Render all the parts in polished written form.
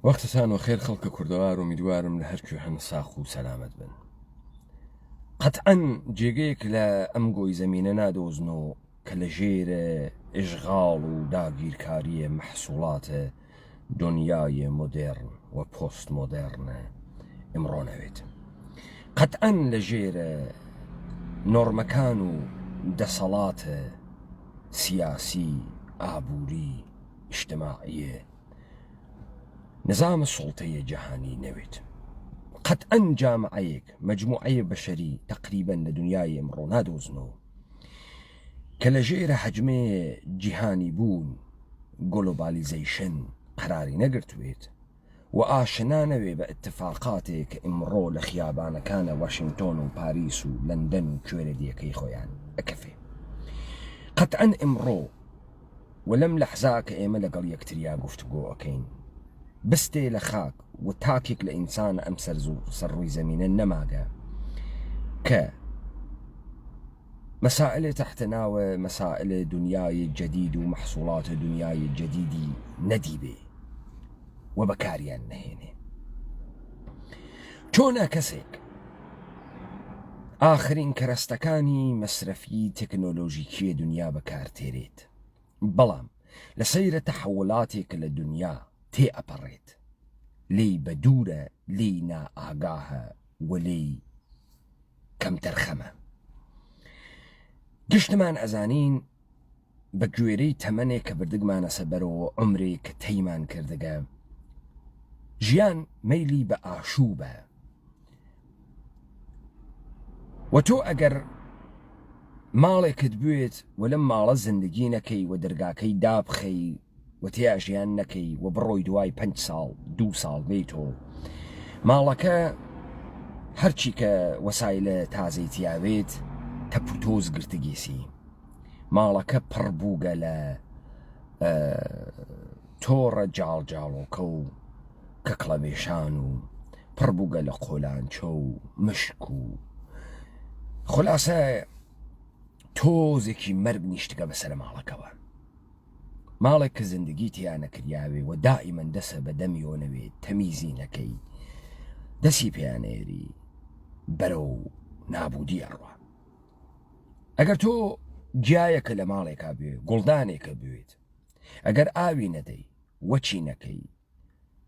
وەختتان و خێر خەڵکە کوردەوار و میدوارم لە هەرکوێ هەن ساخ و سەلامەت بن. قەتعەن جێگەیەک لە ئەم گۆی زەمینە نادۆزن و کە لە ژێرە ئێژغاڵ و داگیرکاریە مەحسوڵاتە دنیای مۆدێرن و پۆست مۆدێرنە ئەمڕۆ نەوێت. قەتعەن لە ژێرە نۆرمەکان و دەسەڵاتە سیاسی، ئابووری، ئیجتیماعیە نظام سڵتەیە جەهانی نەوێت. قەتعەن جامعەیەک مەجموعەیە بەشەری تەقریبەن لە دنیای ئەمڕۆ نادۆزنەوە کە لە ژێرە حەجمێ جیهانی بوون گلۆبالیزەیشن قەراری نەگرتوێت و ئاشنا نەوێ بە ئتفاقاتێک کە ئەمڕۆ لە خیابانەکانە واشنگتۆن و پاریس و لەندەن و کوێرە دیەکەی خۆیان ئەکەفێ. قەتعەن ئەمڕۆ و لەم لەحزا کە ئێمە لەگەڵ یەکتریا گفتوگۆ ئەەکەین بستێ لە خاک و تاکێک لە ئینسان ئەم سەرڕووی زەمینە نەماگە کە مەسائلێ تحت ناوە مەسائلە دنیای جەدید و مەحسوڵاتە دنیای جەدیدی نەدیبێ و بەکاریان نەهێنێ. چۆنە کەسێک ئاخرین کەرەستەکانی مەسرەفی تەکنۆلۆژیکیە دنیا بەکارتێرێت، بەڵام لە سەیرە تەحوڵاتێک لە دنیا تێ ئەپەڕێت، لێی بە دوورە، لێی نائاگاهە و لێی کەمتەرخەمە. گشتمان ئەزانین بە گوێرەی تەمەنێک کە بردگمانە سەبەرەوە عمرێک کە تەیمان کردگە ژیان مەیلی بە ئاشوبە و تۆ ئەگەر ماڵێکت بوێت و لەم ماڵە زندگی نەکەی و دەرگاکەی دابخەی و تیا ژیان نەکەی و بڕۆی دوای 5 ساڵ 2 ساڵ بیتۆ ماڵەکە هەرچی کە وەسایلە تازەی تیاوێت تەپوتۆز گرتگیسی، ماڵەکە پڕبووگە لە تۆڕە جاڵجاڵۆکە و کەکڵەمێشان و پڕبووگە لە قۆلانچە و مشک و خولاسە تۆزێکی مەرگ نیشتگە بەسەر ماڵەکەوە. ماڵێک کە زندگی تیا نەکریاوێ و دائیمەن دەسە بە دەمیۆنەوێت تەمیزی نەکەی دەسی پێیانێری بەرەو نابودی ئەڕوا. ئەگەر تۆ گیایەکە لە ماڵێکا بوێ گوڵدانێکە بوێت، ئەگەر ئاوی نەدەی وەچی نەکەی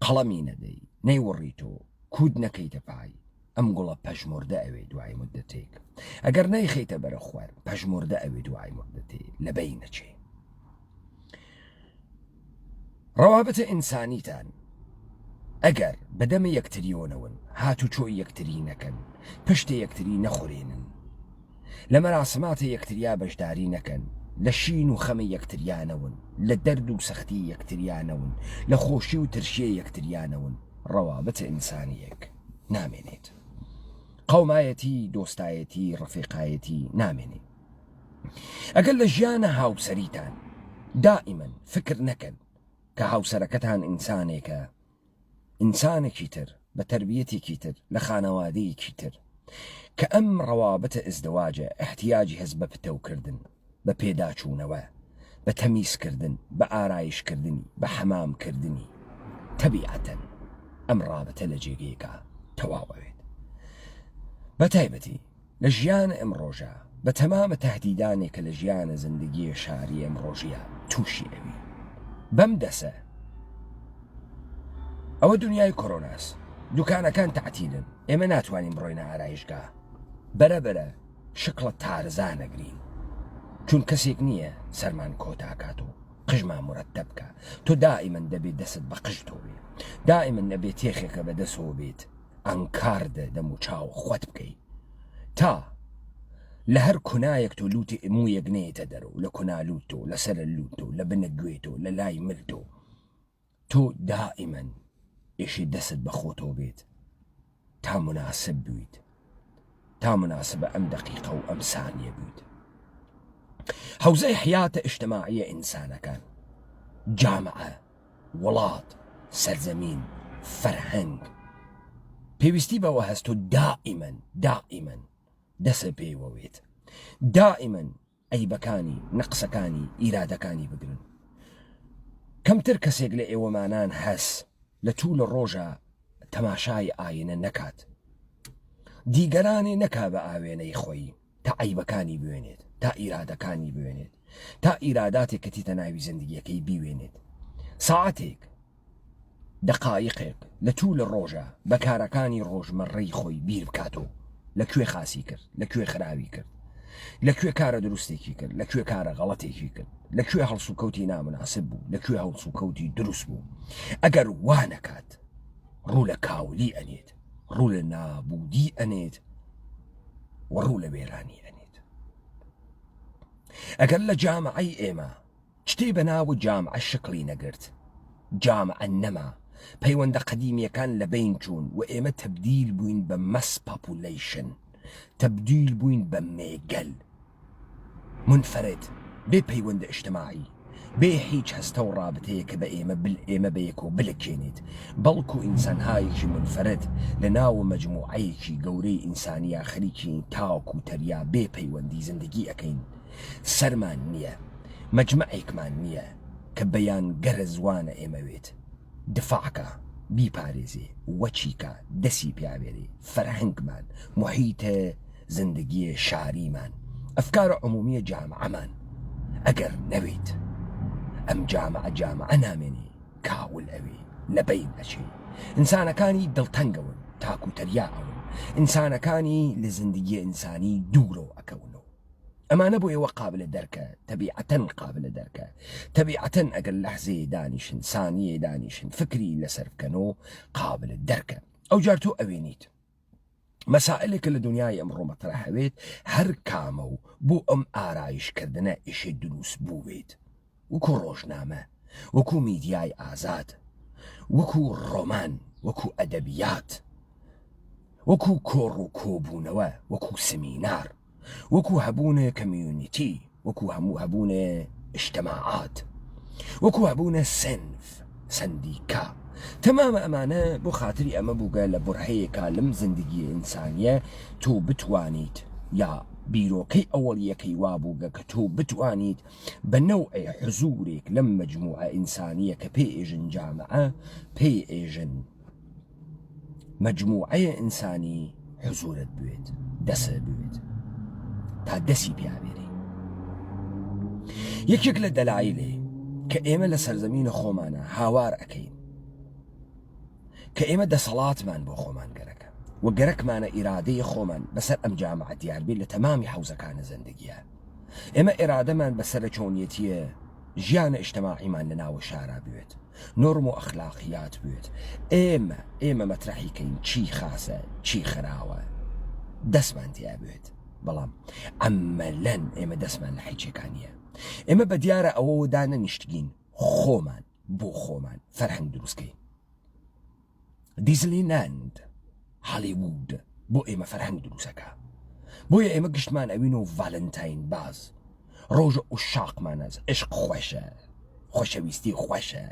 قەڵەمی نەدەی نەیوەڕیتۆ کود نەکەیتە پای ئەم گوڵە پەژمردە ئەوێ دوای مدەتێک، ئەگەر نەیخەیتە بەرە خوار پەژمردە ئەوێ دوای مدەتێ لەبەی نەچێ. ڕەوابەتە ئینسانیتان ئەگەر بەدەمە یەکتریۆنەون هاتو چۆی یەکتری نەکەن، پشتە یەکتری نەخورێنن، لە مەراسماتە یەکتریا بەشداری نەکەن، لە شین و خەمە یەکتریانەون، لە دەرد و سەختی یەکتریانەون، لە خۆشی و ترشیە یەکتریانەون، ڕەوابەتە ئینسانیەک نامێنێت. قەومایەتی، دۆستایەتی، ڕەفیقایەتی نامێنێت. ئەگەر لە ژیانە هاوسەریتان دائیمەن فکر نەکەن کە هاوسەرەکەتان ئینسانێکە، ئینسانێکی تر بە تەربیەتێکی تر لە خانەوادەیەکی تر، کە ئەم ڕەوابەتە ئەزدەواجە احتیاجی هەست بە پتەوکردن، بە پێداچوونەوە، بە تەمیزکردن، بە ئارایشکردنی، بە حەمامکردنی. تەبیعەتەن ئەم ڕابەتە لە جێگەیەکە تەواوەوێت. بە تایبەتی لە ژیانە ئەمڕۆژە بە تەمامە تەهدیدانێکە لە ژیانە زندگیە شاری ئەمڕۆژیە تووشی ئەوی. بەم دەسە ئەوە دنیای کۆرۆناس، دوکانەکان تەعتیلن، ئێمە ناتوانین بڕۆینە ئارایشگا، بەرەبەرە شکڵە تارزان نەگرین، چون کەسێک نییە سەرمان کۆتاکات و قژمان مرەتەب بکە. تۆ دائیمەن دەبێت دەست بە قژتۆ بێ، دائیمەن نەبێت تێخێکە بە دەستەوە بێت ئەنکاردە دەم و چاو خۆت بکەیت تا لە هەر کونایەک تۆ لوتی ئەموویەک نێتە دەرەوە، لە کونالوتۆ، لەسەرە لوتۆ، لە بنەگوێتۆ، لە لای ملتۆ، تۆ دائیمەن ئێشی دەست بە خۆتۆ بێت تا مناسب بوویت، تا مناسبە ئەم دەقیقە و ئەم سانیە بوویت. حوزەی حیاتە ئیجتیماعیە ئینسانەکان، جامعە، وڵات، سەرزەمین، فەرهەنگ پێویستی بەوە هەست و دائیمەن دەسە پێیوەوێت، دائیمەن عەیبەکانی، نەقسەکانی، ئیرادەکانی بگرن. کەمتر کەسێک لە ئێوەمانان هەس لە توول ڕۆژە تەماشای ئاینە نەکات، دیگەرانی نەکا بە ئاوێنەی خۆی تا عیبەکانی بوێنێت، تا ئیرادەکانی بوێنێت، تا ئیراداتێک کە تیتە ناوی زندگیەکەی بیوێنێت. ساعتێک دقایقێک لە توول ڕۆژە بەکارەکانی ڕۆژمەڕەی خۆی بیر بکاتەوە، لەکوێ خاسی کرد، لەکوێ خراوی کرد، لەکوێ کارە دروستێکی کرد، لەکوێ کارە غەڵەتێکی کرد، لەکوێ هەڵسوکەوتی نامناسب بوو، لەکوێ هەڵسوکەوتی دروست بوو. ئەگەر وا نەکات ڕوو لە کاولی ئەنێت، ڕوو لە نابوودی ئەنێت، وەڕوو لە وێرانی ئەنێت. ئەگەر لە جامعەی ئێمە شتێ بە ناو جامعە شکڵی نەگرت، جامعە نەما، پەیوەندە قەدیمیەکان لە بین چوون و ئێمە تەبدیل بووین بە مەس پاپولیشن، تەبدیل بووین بە مێگەل منفەرد، بێ پەیوەندە ئیجتیماعی، بێ هیچ هەستە و ڕابطەیە کە بە ئێمە بەیەکەوە بلکێنێت، بەڵکو ئینسانهایەکی منفەرد لە ناو مەجموعەیەکی گەورەی ئینسانیە خەریکی تاوەکو تەریا بێ پەیوەندی زندگی ئەەکەین. سەرمان نییە، مەجمەعێکمان نییە کە بەیان گەرە زوانە ئێمەوێت دفاعکە، بیپارێزێ، وەچیکە، دەسی پیاوێرێ، فەرهەنگمان، محیتە زندگی شاریمان، ئەفکارە عمومیە جامعەمان. ئەگەر نەوێت ئەم جامعە نامێنێ، کاول ئەوێ لە بین ئەچێ. ئینسانەکانی دڵتەنگەون، تاکوتەریا ئەون، ئینسانەکانی لە زندگی ئینسانی دوورەوە ئەکەونەوە. ئەمانە بۆ ئێوە قابلە دەرکە، تەبیعەتەن قابلە دەرکە، تەبیعەتەن ئەگەر لەحزەیە دانیشن، سانیە دانیشن، فکری لەسەر بکەنەوە قابلە دەرکە. ئەو جار تۆ ئەوێنیت مەسائلێکە لە دنیای ئەمڕۆ مەطرەحەوێت، هەر کامە و بۆ ئەم ئارایشکردنە ئیشێ دروست بووێت، وەکو ڕۆژنامە، وەکو میدیای ئازاد، وەکو ڕۆمان، وەکو ئەدەبیات، وەکو کۆڕ و کۆبوونەوە، وەکو سمینار، وەکو هەبوونە کەمیونیتی، وەکو هەموو هەبوونە ئیجتیماعات، وەکو هەبوونە سنف، سندیکا. تەمامە ئەمانە بۆ خاتری ئەمە بووگە لە بڕهەیەکە لەم زندگی ئینسانیە تۆ بتوانیت، یا بیرۆکەی ئەوەڵیەکەی وابووگە کە تۆ بتوانیت بە نەوعی حزورێک لەم مەجموعە ئینسانیە کە پێ ئێژن جامعە، پێ ئێژن مەجموعەیە ئینسانی حزورت بوێت، دەسە بوێت تا دەسی پیاوێری. یەکێک لە دەلایلێ کە ئێمە لە سەرزەمینە خۆمانە هاوار ئەەکەین کە ئێمە دەسەڵاتمان بۆ خۆمان گەرەکە و گەرەکمانە ئیرادەی خۆمان بەسەر ئەم جامعە دیاربێت لە تەمامی حوزەکانە زندگیە. ئێمە ئێرادەمان بەسەر چۆنیەتیە ژیانە ئیجتیماعیمان لە ناوە شارا بوێت، نۆرم و ئەخلاقیات بوێت. ئێمە مەترەحیکەین چی خاسە، چی خراوە، دەستمان تیا بوێت. بەڵام ئەمەلەن ئێمە دەستمان لە حیچەکانیە. ئێمە بە دیارە ئەوەدا نەنیشتگین خۆمان بۆ خۆمان فەرهەنگ دروستکەین. دیزنیلند، هالیوود بۆ ئێمە فەرهەنگ دروستەکە، بۆیە ئێمە گشتمان ئەوین و ڤالنتاین باز، ڕۆژە ئوشاقمانەز، عشق خۆشە، خۆشەویستی خۆشە،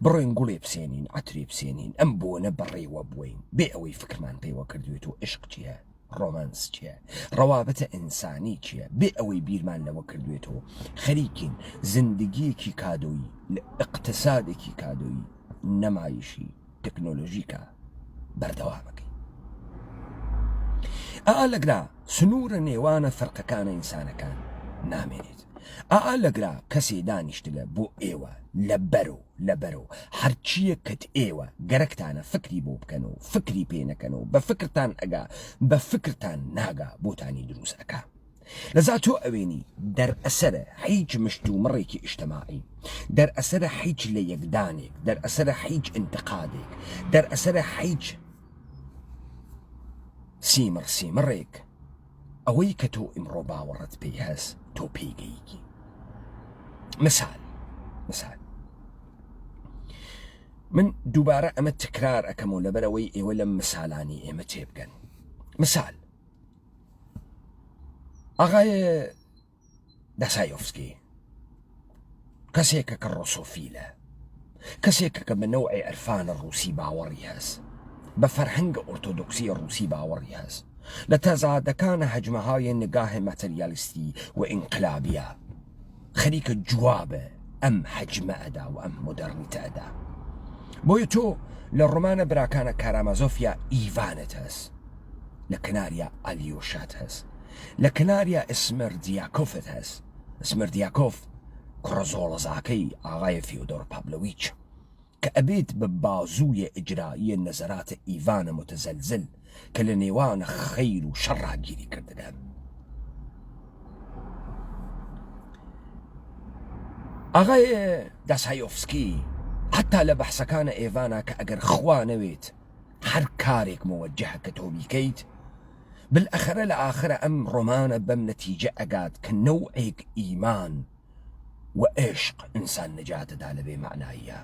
بڕۆین گوڵێ بسێنین، عەترێ بسێنین، ئەم بۆنە بەڕێوە بووین بێ ئەوەی فکرمان پێوە کردوێت و عشق چییە، ڕۆمانس چییە، ڕەوابەتە ئینسانی چییە، بێ ئەوەی بیرمان لەوە کردوێتەوە خەریکین زندگیەکی کادۆیی لە ئیقتسادێکی کادۆیی نەمایشی تەکنۆلۆژیکە بەردەوامەکەی. لەگرا سنوورە نێوانە فەرقەکانە ئینسانەکان نامێنێت. لەگرا کەسێ دانیشتگە بۆ ئێوە لەبەرۆ هەرچیە کەت ئێوە گەرەکتانە فکری بۆ بکەنەوە، فکری پێ نەکەنەوە، بە فکرتان ئەگا، بە فکرتان ناگا، بۆتانی دروست ئەکا. لەزا تۆ ئەوێنی دەرئەسەرە هیچ مشت و مڕێکی ئیجتیماعی، دەرئەسەرە هیچ لە یەکدانێک، دەرئەسەرە هیچ ئینتقادێک، دەرئەسەرە هیچ سیمڕێک ئەوەی کە تۆ ئیمڕۆ باوەڕەت پێی هەست تۆ پێیگەیکی. مثال من دووبارە ئەمە تکرار ئەەکەمەوە لەبەرەوەی ئێوە لەم مثالانی ئێمە تێبگەن. مثال ئاغایە دەسایۆفسکی، کەسێکە کە ڕۆسۆفیلە، کەسێکە کە بە نەوعی ئەرفانە ڕووسی باوەڕی هەست، بە فەرهەنگە ئۆرتۆدۆکسی ڕووسی باوەڕی هەست، لە تەزادەکانە هەجمەهای نگاهی مەتریالیستی و ئینقلابیە، خەریکە جوابە ئەم حەجمە ئەدا و ئەم مۆدەرنیتە ئەدا. بۆیە تۆ لە ڕۆمانە براکانە کارامازۆفیا ئیڤانت هەست لە کناریا ئالیۆشات هەست لە کناریا ئسمردیاکۆفت هەست ئسمردیاکۆف کوڕە زۆڵەزاکەی ئاغای فیۆدۆر پابلۆویچ کە ئەبێت بە بازوویە ئجراییە نەزەراتە ئیڤانە متزەلزل کە لە نێوانە خەیر و شەڕاگیری کردگەن. ئاغای داسایۆفسکی حتا لە بەحسەکانە ئێڤانە کە ئەگەر خوا نەوێت هەر کارێک مەوەجهە کە تۆ بیکەیت بالئەخرە لە ئاخرە ئەم ڕۆمانە بەم نەتیجە ئەگات کە نەوعێک ئیمان و عشق ئینسان نەجاتەدا لەبێ معناییە.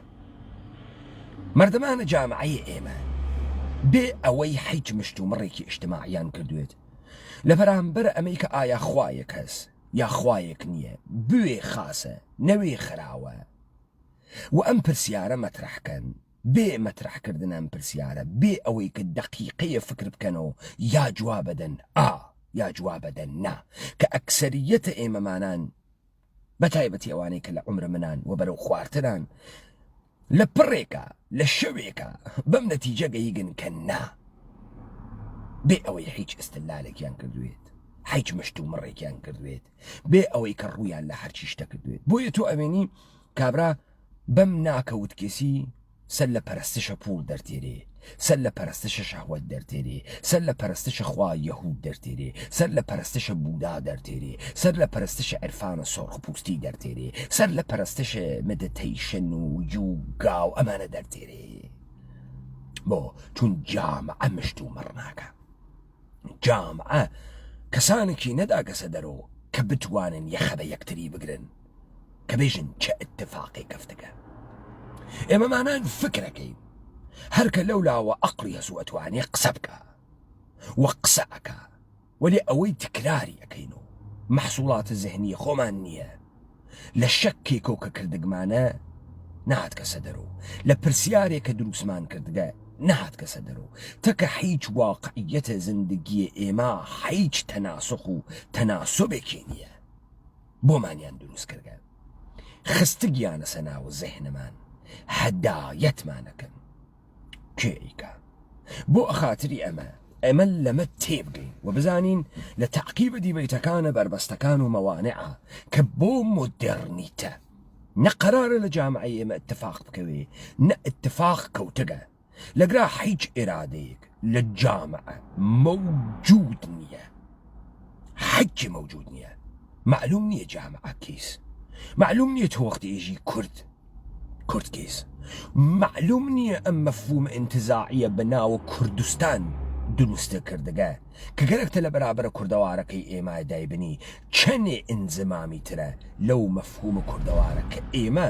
مردمانە جامعەی ئێمە بێ ئەوەی هیچ مشت و مڕێکی ئیجتیماعیان کردوێت لە بەرامبەر ئەمەی کە ئایا خوایەک هەست یا خوایەک نییە، بوێ خاسە نەوێ خراوە و ئەم پرسیارە مەترەحکەن بێ مەترەحکردن ئەم پرسیارە بێ ئەوەی کە دەقیقەیە فکر بکەنەوە یا جوابەدەن یا جوابەدەن نا، کە ئەکسەریەتە ئێمەمانان بەتایبەتی ئەوانەی کە لە عومرە منان و بەرەو خواردتران لە پڕێکە لە شەوێکە بەم نەتیجە گەیگن کە نا، بێ ئەوەی هیچ ئستدلالێکیان کردوێت، هیچ مشت و مڕێکیان کردوێت، بێ ئەوەی کە ڕوویان لە هەرچی شتە کردوێت. بۆیە تۆ ئەوێنی کابرا بەم ناکەوتکێسی سەر لە پەرستشە پوڵ دەرتێرێ، سەر لە پەرستشە شەهوەت دەرتێرێ، سەر لە پەرستشە خوا یەهود دەرتێرێ، سەر لە پەرستشە بودا دەرتێرێ، سەر لە پەرستشە عرفانە سۆرخپوستی دەرتێرێ، سەر لە پەرستشە مدیتەیشن و یوگا و ئەمانە دەرتێرێ. بۆ چون جامعە مشت و مڕ ناکە، جامعە کەسانێکی نەداگەسە دەرەوە کە بتوانن یەخە بە یەکتری بگرن کە بێژن چە ئتفاقی گەفتەکە. ئێمەمانان فکرەکەین هەرکە لەولاوە ئەقڵی هەسوو ئەتوانێ قسە بکە و قسە ئەکا وەلی ئەوەی تکراری ئەەکەینەوە مەحسوڵاتە زەهنیە خۆمان نییە، لە شەکێکەوە کە کردگمانە نهات کەسە دەرەوە، لە پرسیارێکە دروستمان کردگە نهات کەسە دەرەوە، تەکە هیچ واقعیەتە زندگیە ئێمە هیچ تەناسخ و تەناسۆبێکی نییە بۆمانیان دروست کردگە، خستگیانە سەناوە زەهنەمان هەدایەتمانەکەن کێیکە. بۆ ئەخاتری ئەمە لەمە تێبگەین و بزانین لە تەعقیبە دیبەیتەکانە بربەستەکان و مەوانعە کە بۆ مۆدێرنیتە نەقەرارە لە جامعەی ئێمە اتفاق بکەوێ، نە اتفاق کەوتگە لەگرا هیچ ئێرادەیەک لە جامعە مەوجود نییە، هیچی مەوجود نییە. معلوم نییە جامعە کیس، معلوم نییە تۆ وەختی ئێژی کورد کیس، معلوم نییە ئەم مەفهوم ئینتزاعیە بەناوە کوردستان دروستە کردگە کە گەرەکتە لە بەرابەرە کوردەوارەکەی ئێمە دایبنی چەندێ ئینزمامی ترە لەو مەفهومە کوردەوارە کە ئێمە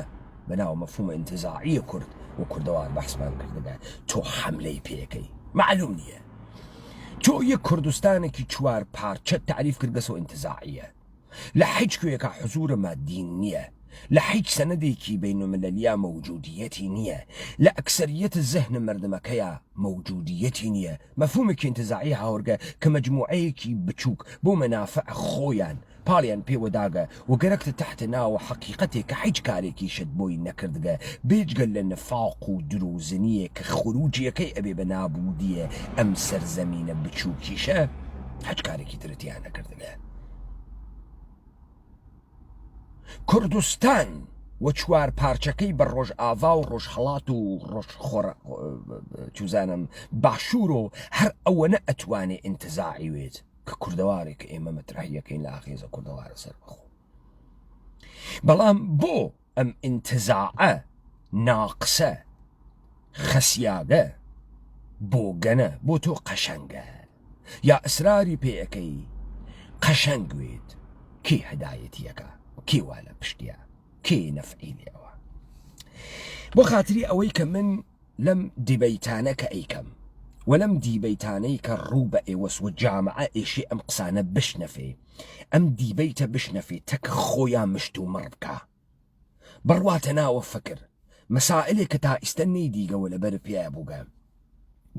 بەناو مەفهومە ئینتزاعیە کورد و کوردەوار بەحسمان کردگە تۆ حەملەی پێەکەی. معلوم نییە تۆ یەک کوردستانێکی چوار پارچە تعریف کردگەسەوە ئینتزاعیە، لە هیچ کوێیەکە حزورە مادین نییە، لە هیچ سەنەدێکی بینومەلەلیە مەوجودیەتی نییە، لە ئەکسەریەت زەهنە مردمەکەیە مەوجودیەتی نییە. مەفهومێکی ئینتزاعی هاوڕگە کە مەجموعەیەکی بچووک بۆ مەنافع خۆیان پاڵیان پێوەداگە و گەرەکتە تحتە ناوە حەقیقەتێک کە هیچ کارێکی شت بۆی نەکردگە بێجگەل لە نەفاق و دروزنیە کە خروجیەکەی ئەبێ بە نابودیە ئەم سەرزەمینە بچووکیشە هیچ کارێکی ترتیان نەکردگە. کوردستان و چوار پارچەکەی بە ڕۆژ ئاوا و ڕۆژهەڵات و ڕۆژخۆڕ چوزانم باشوور و هەر ئەوەنە ئەتوانێ ئینتزاعی وێت کە کوردەوارێک ئێمە مەترەحیەکەین لە ئاخێزە کوردەوارە سەر بەخۆ. بەڵام بۆ ئەم ئینتزاعە ناقسە خەسیاگە بۆ گەنە بۆ تۆ قەشەنگە یا ئەسراری پێەکەی قەشەنگ وێت کێ هەدایەتیەکە کێ وا لە پشتیە کێ نەفعی لێەوە. بۆ خاتری ئەوەی کە من لەم دیبەیتانە کە ئەیکەم و لەم دیبەیتانەی کە ڕوو بە ئێوەس و جامعە ئێشی ئەم قسانە بشنەفێ، ئەم دیبەیتە بشنەفێ تەک خۆیان مشت و مڕ بکە بڕواتە ناوە فکر مەسائلێک کە تا ئیستە نەیدیگەوە لەبەر پێیە بووگە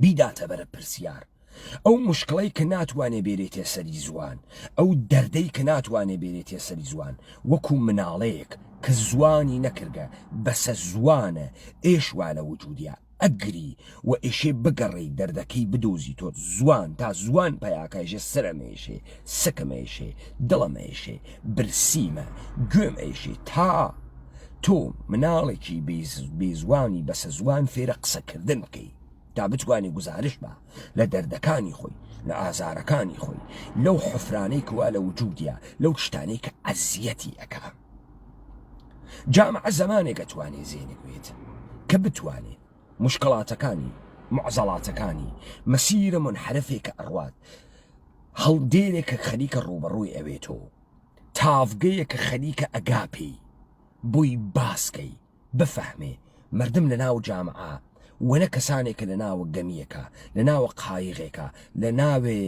بیداتە بەرە پرسیار ئەو مشکڵەی کە ناتوانێ بێرێتێ سەری زوان، ئەو دەردەی کە ناتوانێ بێرێتێ سەری زوان، وەکو مناڵەیەک کە زوانی نەکردە بەسە زوانە ئێشوا لە وجودیا ئەگری و ئێشێ بگەڕی دەردەکەی بدۆزی تۆ زوان تا زوان پەیاکەژێ سرەمێشێ سکەمێشێ دڵەمێشێ برسیمە گوێمێشێ تا تۆ مناڵێکی بێزوانی بەسە زوان فێرە قسەکردن بکەی تا بتوانێ گزارش بە لە دەردەکانی خۆی لە ئازارەکانی خۆی لەو حفرانەی کوا لە وجودیا لەو شتانەی کە ئەزیەتی ئەکا. جامعە زەمانێک ئەتوانێ زێنێک بێت کە بتوانێت مشکڵاتەکانی معزەڵاتەکانی مەسیرە منحرفێک کە ئەڕوات هەڵدێرێک کە خەریکە ڕوبەڕووی ئەوێتەوە تاڤگەیە کە خەریکە ئەگاپی بۆی باسکەی بفەهمێ مردم لە ناو جامعە وەنە کەسانێکە لە ناوە گەمیەکە لە ناوە قایغێکە لە ناوێ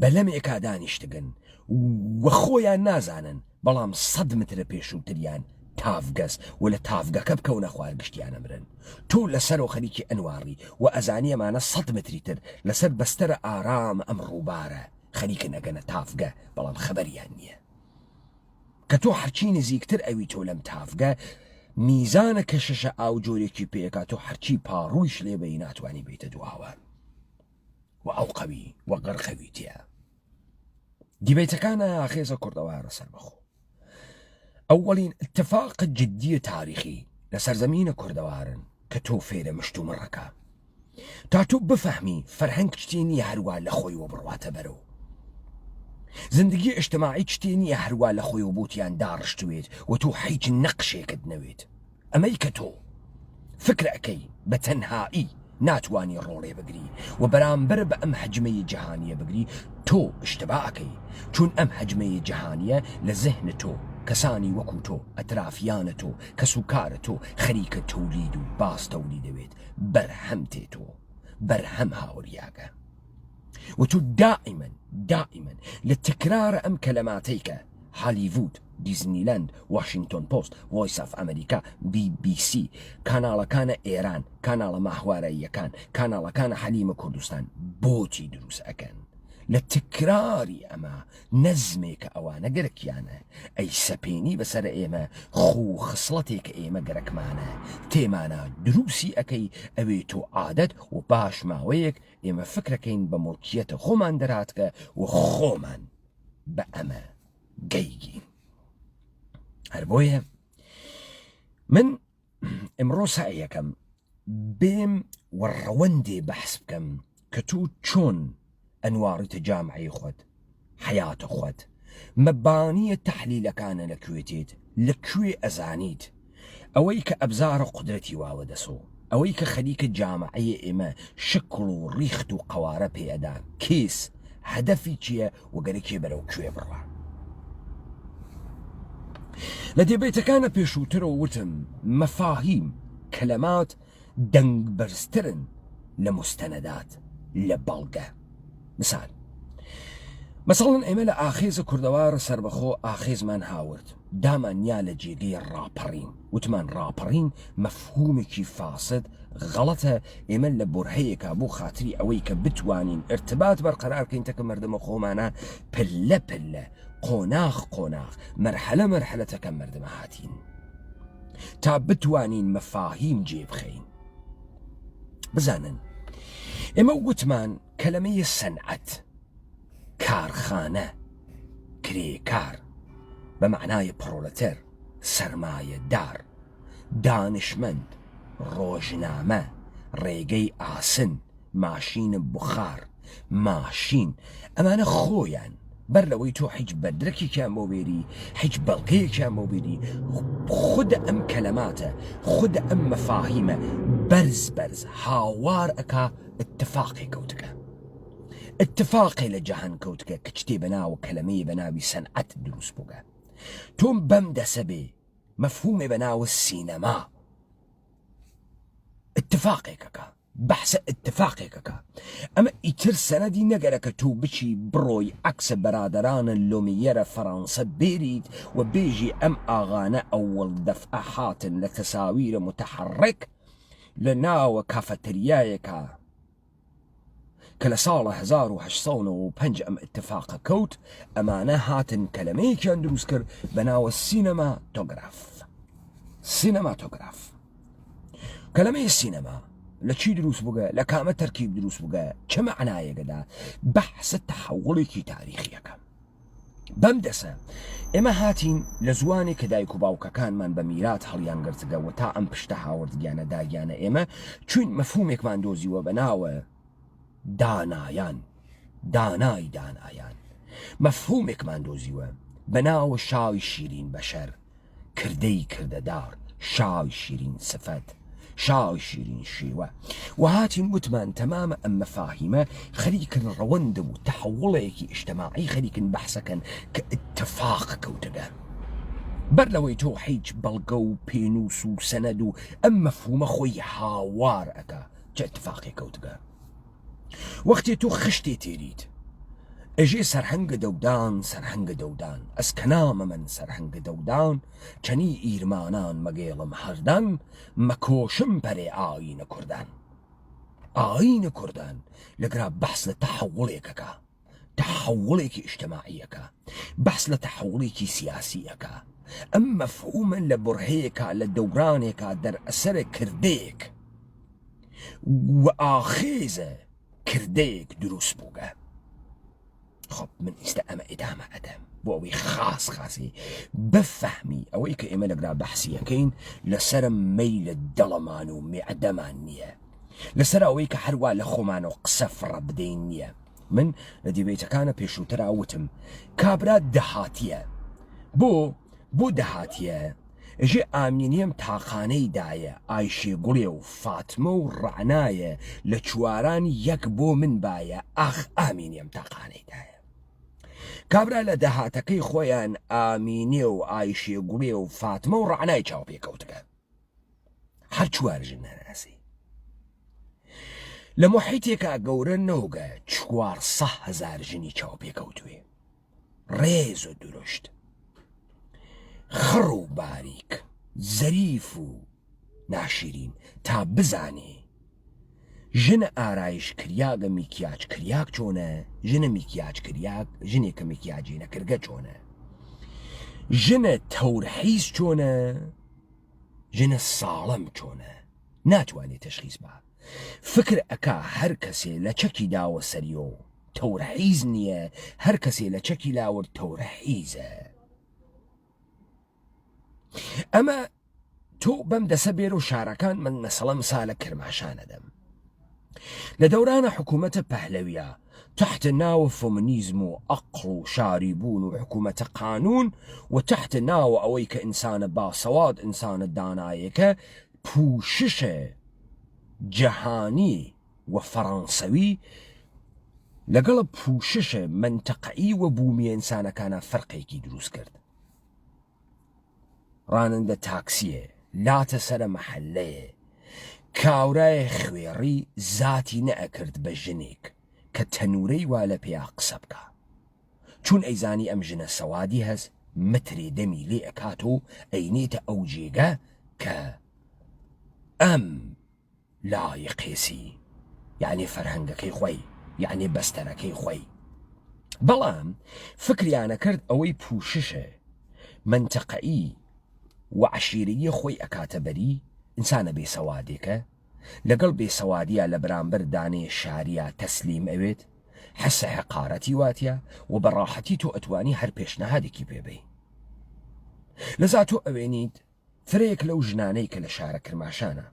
بەلەمێکا دانیشتگن وە خۆیان نازانن بەڵام 100 مترە پێشووتریان تافگەس و لە تافگەکە بکەونە خوارگشتیانە مرن. تۆ لەسەر و خەریکی ئەنواری و ئەزانی ئەمانە 100 متری تر لەسەر بەستەرە ئارام ئەم ڕووبارە خەریکە نەگەنە تافگە بەڵام خەبەریان نییە کە تۆ هەرچی نزیکتر ئەوی تۆ لەم تافگە میزانە کەشەشە ئاو جۆرێکی پێکات تۆ هەرچی پاڕوویش لێبەی ناتوانانی بیتە دواوە و ئەو قەوی و غەرقەوی تێە. دیبێتەکانە ئاخێزە کوردەوارە سەر بەخۆ. ئەوەڵین اتفاق جددی تاریخی لەسەر زەمینە کوردەوارن کە تۆ فێرە مشتومڕەکە تا تۆ بفەهمی فەرهەنگ شتێنی هەروە لە خۆی و بڕواتە بەرەو. زندگی اجتماعی شتێنی هەروە لە خۆی و بوتیان داڕشتوێت و تۆ هیچ نەقشێکت نەوێت. ئەمەی کە تۆ فکرەکەی بە تەنهایی ناتوانی ڕۆڵێ بگری و بەرامبەر بە ئەم حەجمەی جەهانیە بگری تۆ اشتباعەکەی چون ئەم حەجمەی جەهانیە لە ذهن تۆ کەسانی وەکو تۆ ئەترافیانە تۆ کەسوکارە تۆ خەریکە تەولید و باس تەولی دەوێت بەرهەم تێ تۆ بەرهەم هاوریاگە و تۆ دائما لە تکرارە ئەم کەلەماتەی کە هالیوود دیزنیلند واشنگتن پۆست ڤۆیس ئۆف ئەمریکا BBC کاناڵەکانە ئێران کاناڵە ماهوارەییەکان کاناڵەکانە حەلیمە کوردستان بۆچی دروست ئەکەن لە تکراری ئەمە نەزمێکە ئەوانە گەرەکیانە ئەی سەپێنی بەسەر ئێمە خو خسڵەتێک ئێمە گەرەکمانە تێمانە دروستی ئەەکەی ئەوێ تۆ عادەت و باش ماوەیەک ئێمە فکرەکەین بە مڵکیەتە خۆمان دەراتکە و خۆمان بە ئەمە گەیگین. هەر بۆیە من ئەمڕۆ سعیەکەم بێم وەڕەوەندێ بەحس بکەم کە تۆ چۆن ئەنواڕیتە جامعەی خۆت حیاتە خۆت مەبانیە تەحلیلەکانە لەکوێتێت لەکوێ ئەزانیت ئەوەی کە ئەبزارە قودرەتی واوە دەسۆ ئەوەی کە خەریکە جامعەیە ئێمە شکڵ و ڕیخت و قەوارە پێەدا کێس هەدەفی چییە وەگەرەکێ بەرەو کوێ بڕوە. لە دێبێتەکانە پێشووترەوە وتم مەفاهیم کەلەمات دەنگ بەرزترن لە مستەنەدات لە بەڵگە. مثلا ئێمە لە ئاخێزە کوردەوارە سربەخۆ ئاخێزمان هاورد دامانیا لە جێگەی ڕاپەڕین وتمان ڕاپەڕین مەفهومێکی فاسد غەڵەتە ئێمە لە بورهەیەکە بۆ خاتری ئەوەی کە بتوانین ارتباط بەرقەرارکەین تەکە مردمە خۆمانە پلە پلە قۆناغ مەرحەلە مەرحەلەتەکە مردمە هاتین تا بتوانین مەفاهیم جێبخەین. بزانن ئێمە وتمان کەلەمەیە سەنعەت کارخانە کرێکار بە معنای پرۆلەتەر سەرمایە دار دانشمەند ڕۆژنامە ڕێگەی ئاسن ماشینە بخار ماشین ئەمانە خۆیان بەر لەوەی تۆ هیچ بەدرەکێکیان بۆ بێری هیچ بەڵگەیەکیان بۆ بێری خود ئەم کەلەماتە خود ئەم مەفاهیمە بەرز هاوار ئەکا اتفاقی کەوتەکە اتفاقی لە جەهان کەوتکە کە شتێ بەناوە کەلەمەیە بەناوی سەنعەت دروست بووگە. تۆم بەم دەسە بێ مەفهومێ بەناوە سینەما اتفاقێکەکە بەحسە اتفاقێکەکە ئەمە ئیتر سەنەدی نەگەرەکە تو بچی بڕۆی عەکسە بەرادەرانە لۆمیەرە فەڕەنسە بێریت و بێژی ئەم ئاغانە ئەوڵ دەفعە هاتن لە تەساویرە متحرک لە ناوە کافەتەریایەکە کە لە ساڵە 1805 ئەم اتفاقە کەوت ئەمانە هاتن کەلەمەیەکیان دروست کرد بە ناوە سینەماتۆگراف. کەلەمەی سینەما لە چی دروست بووگە؟ لە کامە تەرکیب دروست بووگە؟ چه معنایەکەدا؟ بەحسە تەحەوڵێکی تاریخیەکە. بەم دەسە ئێمە هاتین لە زوانێک کە دایک و باوکەکانمان بە میرات هەڵیان گرتگەوە تا ئەم پشتە هاوردگیانە داگیانە ئێمە چوین مەفهومێکمان دۆزیوە بە ناوە دانای دانایان، مەفهومێکمان دۆزیوە بە ناوە شاوی شیرین بەشەر، کردەی کردەدار، شاوی شیرین سفەت، شاوی شیرین شێوە، و هاتین وتمان تەمامە ئەم مەفاهیمە خەریکن ڕەوەندە و تەحەوڵەیەکی ئیجتیماعی خەریکن بەحسەکەن کە اتفاق کەوتگە بەر لەوەی تۆ هیچ بەڵگە و پێنووس و سەنەد و ئەم مەفهومە خۆی هاوار ئەکا چه اتفاقی کەوتگە. وەختێ تۆ خشتێ تێریت ئەژێ سەرهەنگە دەودان ئەسکەنامە من سەرهەنگە دەودان چەنی ئیرمانان مەگێڵم هەردان مەکۆشم پەرێ ئاینە کوردان لەگرا بەحس لە تەحەوڵێکەکە، تەحەوڵێکی ئیجتیماعیەکە، بەحس لە تەحەوڵێکی سیاسیەکە. ئەم مەفهومە لە بڕهەیەکە لە دەورانێکە دەرئەسەرە کردەیەک و ئاخێزە کردەیەک دروست بووگە. خب من ئێستا ئەمە ئێدامە ئەدەم بۆ ئەوەی خاصی بفەهمی ئەوەی کە ئێمە لەگرا بەحسیەکەین لەسرە مەیلە دڵەمان و میعدەمان نییە، لەسەر ئەوەی کە هەروە لە خۆمانەوە قسە فڕە بدەین نییە. من لە دیبێتەکانە پێشووتر ئاوتم کابرا دەهاتیە. بۆ دەهاتیە ژێ ئامینیم تاقانەی دایە ئایشێ گوڵێ و فاتمە و ڕعنایە لە چوارانی یەک بۆ من باە ئاخ ئامینیم تاقانەی دایە. کابرا لە دەهاتەکەی خۆیان ئامینێ و ئایشێ گوڵێ و فاتمە و ڕعنای چاو پێکەوتگە هەر چوارژن نەناسی لە محیتێکە گەورە نەوگە 400,000 ژنی چاو پێکەوتوێ، ڕێز و درشت، خڕ و باریک، زەریف و ناشرین تا بزانێ ژنە ئارایش کریاگە میکیاج کریاک چۆنە، ژنە میکیاج کریاک ژنێکە میکیاجی نەکرگە چۆنە، ژنە تەورحیز چۆنە، ژنە ساڵەم چۆنە. ناتوانێت تەشخیص بە فکر ئەکا هەر کەسێ لە چەکی داوە سەریۆ تەورحیز نییە، هەر کەسێ لە چەکی لاورد تەورحیزە. ئەمە تۆ بەم دەسە بێر و شارەکان من مەسەڵە مسالە کرماشانەدەم لە دەورانە حکوومەتە پەهلەویە تحت ناوە فۆمنیزم و ئەقڵ و شاریبوون و حکوومەتە قانون و تحت ناوە ئەوەی کە ئینسانە باسەواد ئینسانە دانایەکە پوششە جەهانی و فەڕەنسەوی لەگەڵ پوششە منتەقەئی و بوومیە ئینسانەکانە فەرقێکی دروست کرد. ڕانندە تاکسیە لاتە سەرە مەحەلەیە کاورای خوێڕی زاتی نەئەکرد بە ژنێک کە تەنورەی وا لە پێیا قسە بکە چون ئەیزانی ئەم ژنە سەوادی هەست مترێ دەمی لێ ئەکات و ئەینێتە ئەو جێگە کە ئەم لایقێسی یعنی فەرهەنگەکەی خۆی یعنی بەستەرەکەی خۆی. بەڵام فکریانە کرد ئەوەی پوششە منتەقەئی و عشیرەیە خۆی ئەکاتە بەری ئینسانە بێسەوادێکە لەگەڵ بێسەوادیە لە بەرامبەر دانێ شاریە تەسلیم ئەوێت حەسە حەقارەتی واتیە و بەڕاحەتی تۆ ئەتوانی هەر پێشنەهادێکی پێبەی. لەزا تۆ ئەوێنیت فرەیەک لەو ژنانەی کە لە شارە کرماشانە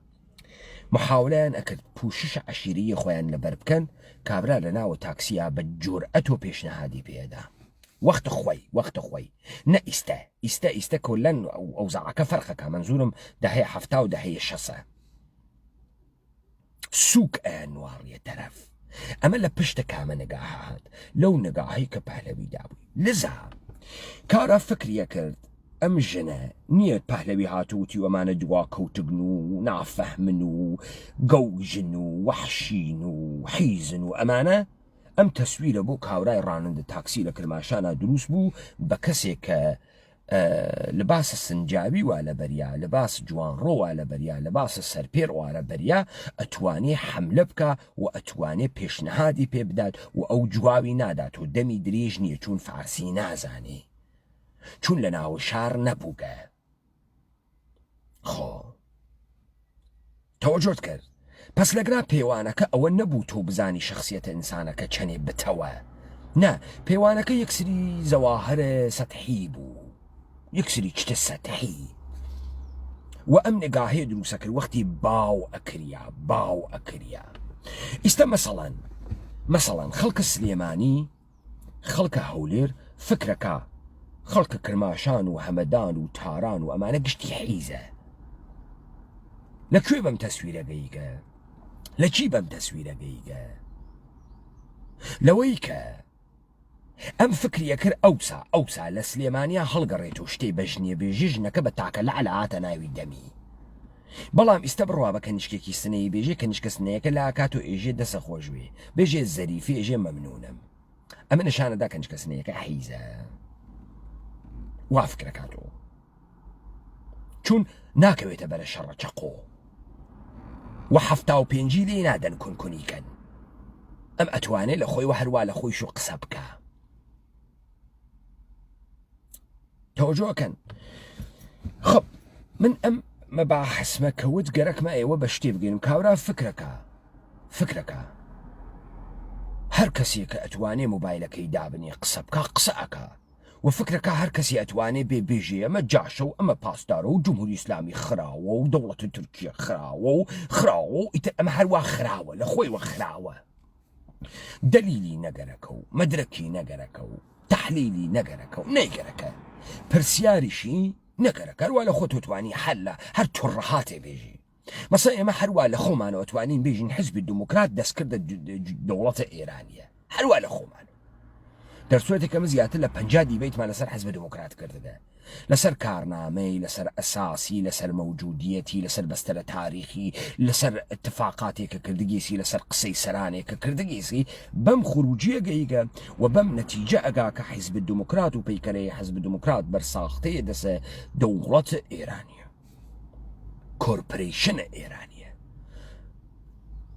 محاولەیان ئەکرد پوشش عشیرەیە خۆیان لەبەر بکەن کابرا لە ناوە تاکسیە بە جورئەت و پێشنەهادی پێدا وەختە خۆی نە ئیستە کۆلەن ئەو زەعەکە فەرقەکە منزورم دەهەیە 70 و دەهەیە 60 سوک ئەنواڕیە تەرەف. ئەمە لە پشتە کامە نەگاهات لەو نەگاهی کە پەهلەوی دابووی. لذا کارە فکریە کرد ئەم ژنە نییە پەهلەوی هاتووتی وەمانە دوا کەوتگن و نافەهمن و گەوژن و وەحشین و حیزن و ئەمانە ئەم تەسویرە بۆ کاورای ڕانندە تاکسی لە کرماشانە دروست بوو بە کەسێک کە لباس سنجاوی وا لە بەریا لەباس جوانڕۆ وا لە بەریا لەباس سەرپێر وارە بەریا ئەتوانێ حملە بکە و ئەتوانێ پێشنەهادی پێ بدات و ئەو جواوی نادات و دەمی درێژ نییە چون فارسی نازانێ چون لە ناو شار نەبووگە خۆ تەوەجۆت کرد پس لەگرا پێوانەکە ئەوە نەبوو تۆ بزانی شخصیەتە ئینسانەکە چەنێ بتەوە نا پێوانەکە یەکسری زەواهرە سەتحی بوو یەکسری چتە سەتحی و ئەم نگاهەیە دروستە کرد وەختی باو ئەکریا ئیستا مەسەڵەن خەڵکە سلێمانی خەڵکە هەولێر فکرەکە خەڵکە کرماشان و هەمەدان و تاران و ئەمانە گشتی حیزە لەکوێ بەم تەسویرە گەیگە لە چی بەم تەسویرە گەیگە لەوەی کە ئەم فکریە کرد ئەوسا لە سلێمانیا هەڵگەڕێت و شتێ بەژنیە بێژی ژنەکە بە تاکە لە عەلەهاتە ناوی دەمی بەڵام ئیستا بڕوا بە کەنیشکێکی سنەی بێژێ کەنیشکە سنەیەکە لا کات و ئێژێ دەسە خۆشوێ بێژێ زەریفی ئێژێ مەمنونم ئەمە نیشانەدا کەنیشکە سنەیەکە حیزە وا فکرەکاتەوە چون ناکەوێتە بەرە شەڕە چەقۆ و 75 لێ نادەن کونکونیکەن ئەم ئەتوانێت لە خۆی و هەروە لە خۆی شو قسە بکە تەوەجۆکەن خب من ئەم مەباحسمە کەوت گەرەکمە ئێوە بە شتێ بگەینم کاورا فکرەکە هەر کەسێک کە ئەتوانێ مۆبایلەکەی دابنێ قسە بکە قسە ئەکا و فکرەکە هەر کەسی ئەتوانێ بێژێ ئەمە جاشە و ئەمە پاسدارە و جمهوری ئیسلامی خراوە و دەوڵەتی تورکیە خراوە و ئیتر ئەمە هەروە خراوە لە خۆی وە خراوە دلیلی نەگەرەکە و مەدرەکی نەگەرەکە و تەحلیلی نەگەرەکە و نەیگەرەکە پرسیاریشی نەگەرەکە هەروە لە خۆ توانی حەلە هەر توڕەهاتێ بێژی مەسا ئێمە هەروە لە خۆمانەوە توانین بێژین حزبی دموکرات دەستکردە دەوڵەتە ئێرانیە هەروە لە خۆمان دەرسوێتێکەمە زیاتر لە 50 دیبەیتمان لەسەر حزب دموکرات کردەکە لەسەر کارنامەی لەسەر ئەساسی لەسەر مەوجودیەتی لەسەر بەستەرە تاریخی لەسەر اتفاقاتێکە کردگیسی لەسەر قسەی سەرانێکە کردگیسی بەم خروجیە گەیگە و بەم نەتیجە ئەگا کە حزب دموکرات و پەیکەرەی حزب دموکرات بەرساختەیە دەسە دەوڵەتە ئێرانیە کۆرپۆرەیشنە ئێرانیە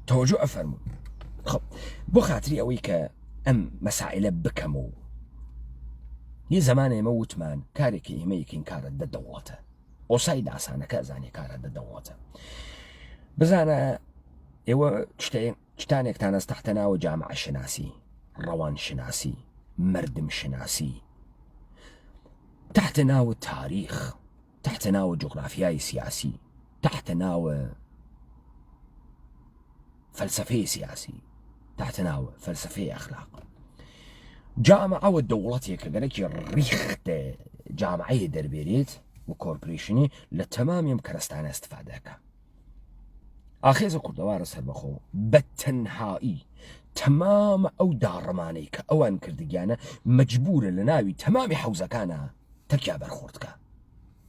تەوەجۆ ئەفەرموو خب بۆ خاتری ئەوەی کە ئەم مەسائلە بکەم و یه زمان ئێمە وتمان کارێکی ئێمە یەکین کارە دە دەوڵەتە ئۆسای داسانەکە ئەزانێ کارە دە دەوڵەتە بزانە ئێوە شتانێکتان ئەس تەحتە ناوە جامعە شناسی ڕەوان شناسی مردم شناسی تحتە ناوە تاریخ تحتە ناوە جغرافیای سیاسی تحتە ناوە فەلسەفەی سیاسی تحت ناوە فەلسەفەی ئەخلاق جامعەوە دەوڵەتێکە گەرەکی ڕیختە جامعەیە دەربێرێت و کۆرپۆرەیشنی لە تەمامی ئەم کەرەستانە ئەستفادەکە ئاخێزە کوردەوارە سەربەخۆ بە تەنهایی تەمامە ئەو داڕەمانەی کە ئەوان کردگیانە مەجبورە لە ناوی تەمامی حەوزەکانە تەرکیا بەرخۆردکە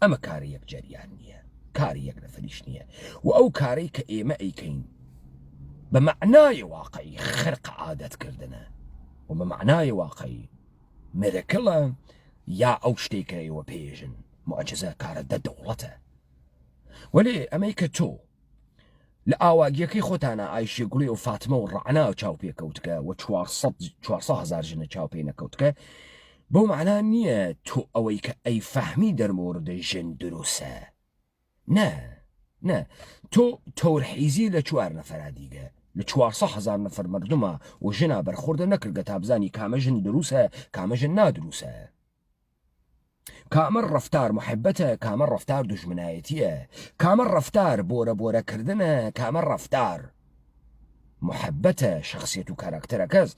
ئەمە کارە یەک جەریان نییە کاری یەک نەفەریش نییە و ئەو کارەی کە ئێمە ئەیکەین بمعنای واقعی خرق عادەتکردنە و بمعنای واقعی مێرەکڵە یا ئەو شتێکەوە پێژن معجزە کارە دە دەوڵەتە وەلێ ئەمەی کە تۆ لە ئاواگیەکەی خۆتانە ئایشێ گوڵی و فاتمە و ڕعنا و چاو پێکەوتکە و 400,000 ژنە چاو پێ نەکەوتکە بەو معنا نییە تۆ ئەوەی کە ئەی فەهمی دەرمۆردە ژن دروسە نه تۆ تۆرحیزی لە 4 نەفەرا دیگە لە 400,000 نەفەر مردمە و ژنا بەرخۆردە نەکردگە تا بزانی کامە ژن دروسە کامە ژن نادروسە کامە ڕەفتار محبەتە کامە ڕەفتار دوژمنایەتیە کامە ڕەفتار بۆرەکردنە کامە ڕەفتار محبەتە شخصیت و کاراکتەرەکەس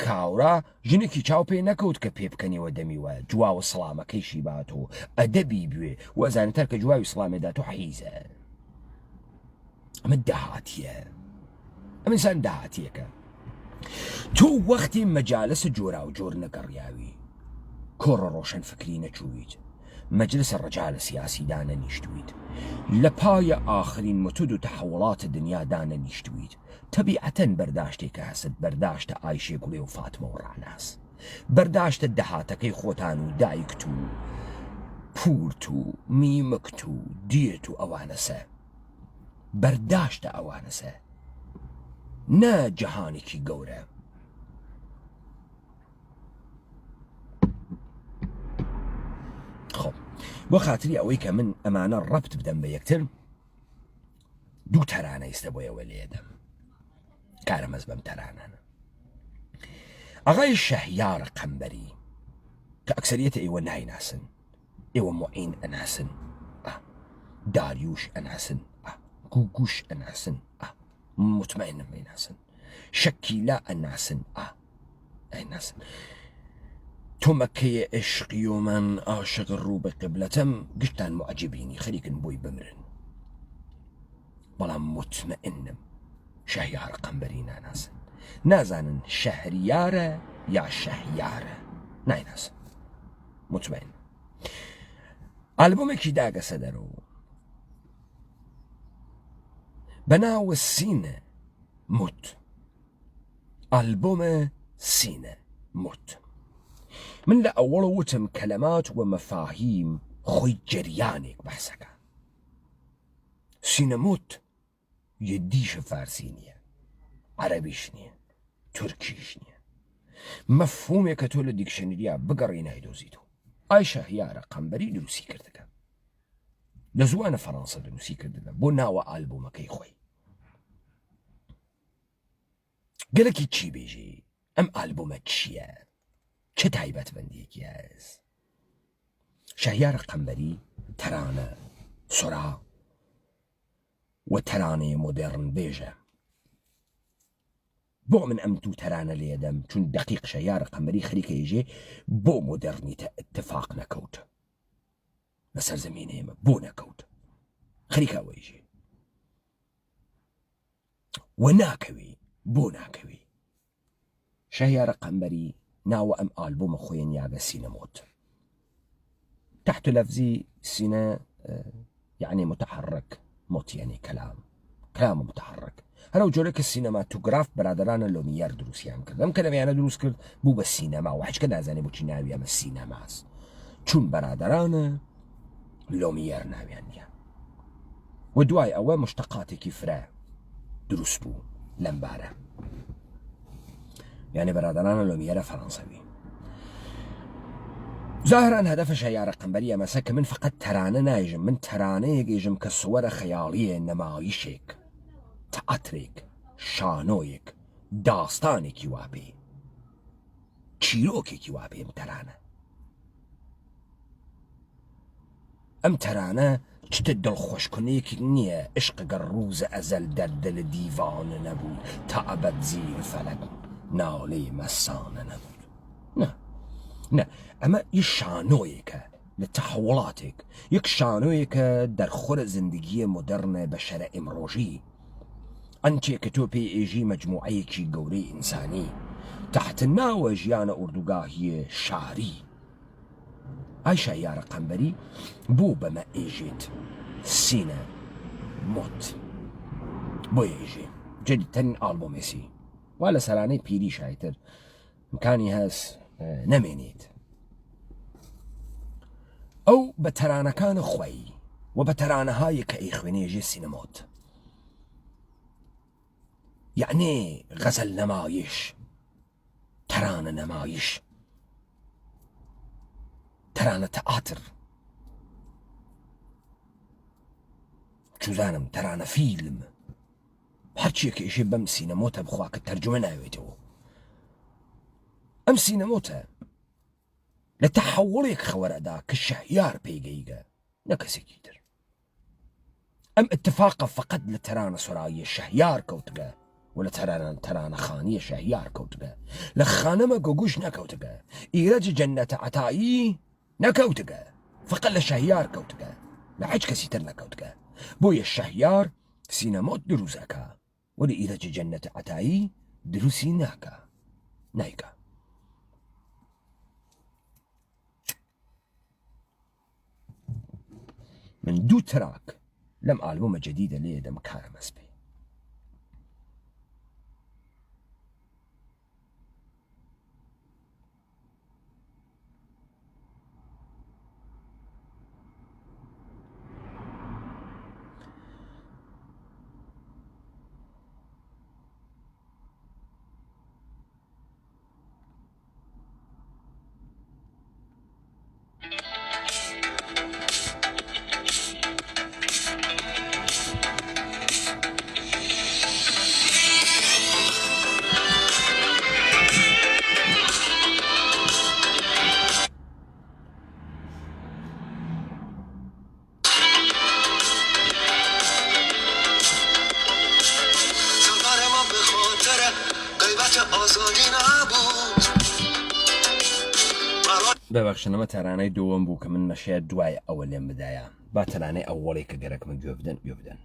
کاورا ژنێکی چاو پێ نەکەوت کە پێ بکەنیەوە دەمیوە جواوە سڵامەکەیشی بات و ئەدەبی بوێ و ئەزانێتەر کە جواوی سڵامێدا تۆ حیزە ئەمە داهاتیە ئەمەسان داهاتیەکە تۆ وەختی مەجالسە جۆرا و جۆر نەگەڕیاوی کۆڕە ڕۆشن فکری نەچوویت مەجلسە ڕەجالە سیاسیدا نەنیشتویت لە پایە ئاخرین مەتود و تەحوڵاتە دنیادا نەنیشتویت تەبیعەتەن بەرداشتێکە هەست بەرداشتە ئایشێ گوڵێ و فاتمە و ڕاناس بەرداشتە دەهاتەکەی خۆتان و دایکت و پورت و میمکت و دیێت و ئەوانەسە بەرداشتە ئەوانەسە نە جەهانێکی گەورە. خۆ بۆ خاتری ئەوەی کە من ئەمانە ڕەبت بدەم بە یەکتر دوو تەرانە ئێستا بۆیەوە لێدەم کارەمەز بەم تەرانانە. ئاغای شەهیار قەمبەری کە ئەکسەریەتە ئێوە نایناسن، ئێوە موعین ئەناسن، داریوش ئەناسن، گوگوش ئەناسن، مطمئنم ئەیناسن، شەکیلا ئەناسن، ئەیناسن. تۆ مەکەیە عشقی و من عاشق ڕوو بە قبلەتەم گشتان معجبینی خەریکن بۆی بمرن، بەڵام مطمئنم شەهیار قەمبەری ناناسن، نازانن شەهریارە یا شەهیارە، نایناسن مطمئن. ئالبۆمێکی داگەسە دەرەوە بەناوە سینە موت، ئالبۆمە سینە موت. من لە ئەوەڵە وتم کەلەمات و مەفاهیم خۆی جەریانێک بەحسەکە. سینەموت یەدیشە فارسی نییە، عەرەبیش نییە، تورکیش نییە، مەفهومێکە تۆ لە دیکشنەریە بگەڕی نایدۆزیتەوە. ئای شەهیارە قەمبەری دروستی کردەکە لە زوانە فەڕەنسا دروستی کردەکە بۆ ناوە ئالبۆمەکەی خۆی. گەلێکی چی بێژی ئەم ئالبۆمە چییە؟ چه تایبەتمەندیەکی هەست؟ شەهیار قەمبەری تەرانە سۆرا و تەرانەیە مۆدێڕن بێژە. بۆ من ئەم دوو تەرانە لێدەم چون دەقیق شەهیار قەمبەری خەریکە ئێژێ بۆ مۆدێڕنیتە اتفاق نەکەوت لەسەر زەمینە ئێمە، بۆ نەکەوت خەریکە ئەوەیژێ و ناکەوی بۆ ناکەوی. شەهیار قەمبەری ناوە ئەم ئالبۆمە خۆیان یاگە سینەمۆت. تحت لەفزی سینە يعني متحرك، موت يعني كلام متحرك. هەرو جۆرە کە سینەماتوگراف بەرادەرانە لۆمیار دروستیان کرد. ئەم کەلەمەیانە دروست کرد بوو بە سینەما و هیچ کە نازانێ بۆچی ناوی ئەمە سینەماست، چون بەرادەرانە لۆمیار ناویان نییە و دوای ئەوە مشتەقاتێکی فرە دروست بوو لەم بارە، یعنی بەرادەرانە لۆمیارە فەڕەنسەوی. ظاهران هەدەفە شەهیار قەمبەری ئەمەسە کە من فقط تەرانە نایژم، من تەرانەیەک ئێژم کە سووەرە خەیاڵیە، نەمایشێک، تەئاترێک، شانۆیەک، داستانێکی وابێ، چیرۆکێکی وابێ. ئەم تەرانە چتە دڵخۆشکردنەیەکی نییە. عشق گەر ڕووزە ئەزەل دەردە لە دیڤانە نەبوو تا ئەبەد زیر فەلەک ناڵەی مەسانە نەبوو. نه، ئەمە یه شانۆیەکە لە تەحوڵاتێک، یەک شانۆیەکە دەرخۆرە زندگیە مۆدەرنە بەشەرە ئیمڕۆژی، ئەنچێک کە تۆ پێی ئێژی مەجموعەیەکی گەورەی ئینسانی تحت ناوە ژیانە ئوردوگاهیە شاری. ئای شەهیار قەمبەری بۆ بەمە ئێژێت سینە موت، بۆ ئێژێ جدیدترین ئالبۆمێسی وا لە سەرانەی پیری شایتر ئیمکانی هەست نەمێنێت. ئەو بە تەرانەکانە خۆی و بە تەرانەهایی کە ئەیخوێنێژێ سینەمۆت، یعنی غەزەل نەمایش، تەرانە نەمایش، تەرانە تەئاتر، چوزانم تەرانە فیلم، هەرچیەکە ئێژێ بەم سینەمۆتە بخوا کە تەرجمە ناوێتەوە. ئەم سینەمۆتە لە تەحوڵێک خەوەرەدا کە شەهیار پێیگەیگە نە کەسێکی تر. ئەم اتفاقە فقط لە تەرانە سۆراییە شەهیار کەوتگە و لە تەرانە خانیە شەهیار کەوتگە، لە خانەمە گۆگوش نەکەوتگە، ئیرەج جەنەتە عەتایی نەکەوتگە، فقط لە شەهیار کەوتگە، لە هیچ کەسی تر نەکەوتگە. بۆیە شەهیار سینەمۆت دروستەکە و لە ئیرەج جەنەتە عەتایی دروستی نایکە. من دوو تراک لەم ئالبۆمە جەدیدە لێدەم کارەمەز بێ. ببخشن ئەمە تەرانەی دووەم بوو کە من نەشێت دوای ئەوە لێم بدایە با تەرانەی ئەوڵێ کە گەرەکمە گوێ بدەن گوێ بدەن.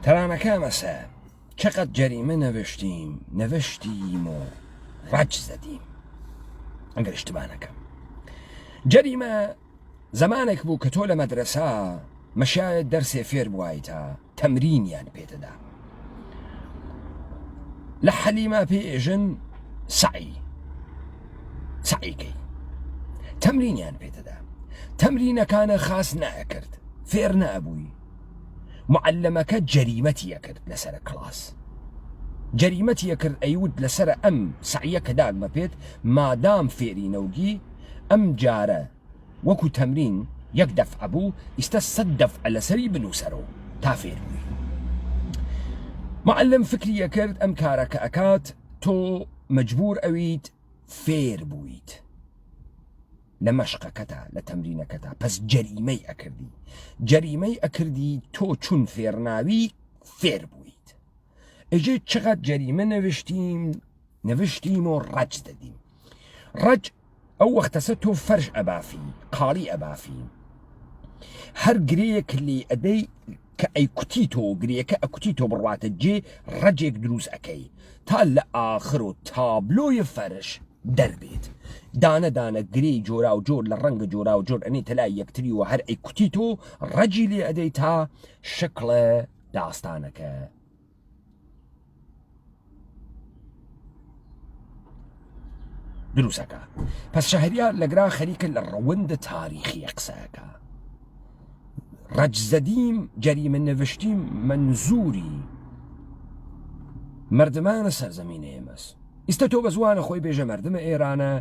تەرانەکە مەسە چقدر جەریمە نەوشتیم و ڕەج زەدیم. ئەگەر اشتباه نەکەم جەریمە زمانێک بوو کە تۆ لە مەدرسە مەشایەت دەرسێ فێر بوایتە تەمرینیان پێدەدا لە حەلیمە پێژن سعیکەی تەمرینیان پێدەدا تەمرینەکانە خاس نەئەکرد فێر نەبووی معلمەکە جەریمەتیە کرد لەسەر کلاس جەریمەتیە کرد ئەیود لەسەر ئەم سعیە کە داگمە پێت مادام فێری نەوگی ئەم جارە وەکو تەمرین یەک دەفعە بوو ئیستا 100 دەفعە لەسەری بنووسەرەوە تا فێر بووی. معلم فکریە کرد ئەم کارەکە ئەکات تۆ مەجبور ئەویت فێر بوویت لە مەشقەکەتا لە تەمرینەکەتا پس جەریمەی ئەکردی تۆ چون فێرناوی فێر بوویت. ئەجێ چقدر جەریمە نەوشتیم و ڕەج دەدیم. ڕەج ئەو وەختەسە تۆ فەرش ئەبافی قاڵی ئەبافی هەر گرەیەک لێ ئەدەی کە ئەی کوتی تۆ گرەیەکە ئەکوتی تۆ بڕواتە جێ ڕەجێک دروست ئەەکەی تا لە ئاخر و تابلۆی فەرش دەربێت دانە دانە گرەی جۆرا و جۆر لە ڕەنگە جۆرا و جۆر ئەنی تەلای یەکتری و هەر ئەی کوتی تۆ ڕەجی لێ ئەدەی تا شکڵە داستانەکە دروستەکە. پس شەهریار لەگرا خەریکە لە ڕەوەندە تاریخی قسەکە ڕەج زەدیم جەریمە نەوشتیم منزوری مردمانە سەرزەمینە ئێمەس. ئیستا تۆ بە زوانە خۆی بێژە مردمە ئێرانە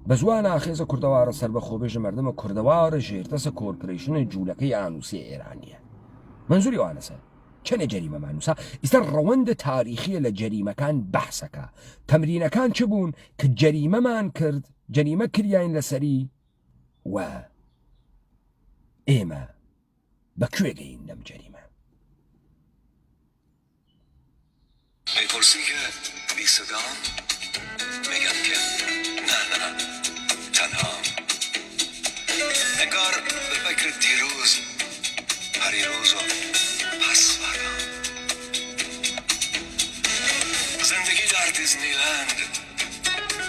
بە زوانە ئاخێزە کوردەوارە سەر بە خۆ بێژە مردمە کوردەوارە ژێرتەسە کۆرپۆرەیشنە جوولەکەی ئانووسی ئێرانیە منزوری وانەسە چەنە جەریمە مانووسا. ئیستا ڕەوەندە تاریخیە لە جەریمەکان بەحسەکە تەمرینەکان چ بوون کە جەریمەمان کرد جەریمە کریان لەسەری و ئێمە بەکوێ گەین لەم جەریمە. میپرسی که بی صدام میگم که نه تنها انگار به فکر دیروز پریروز و پس فردا زندگی در دیزنیلند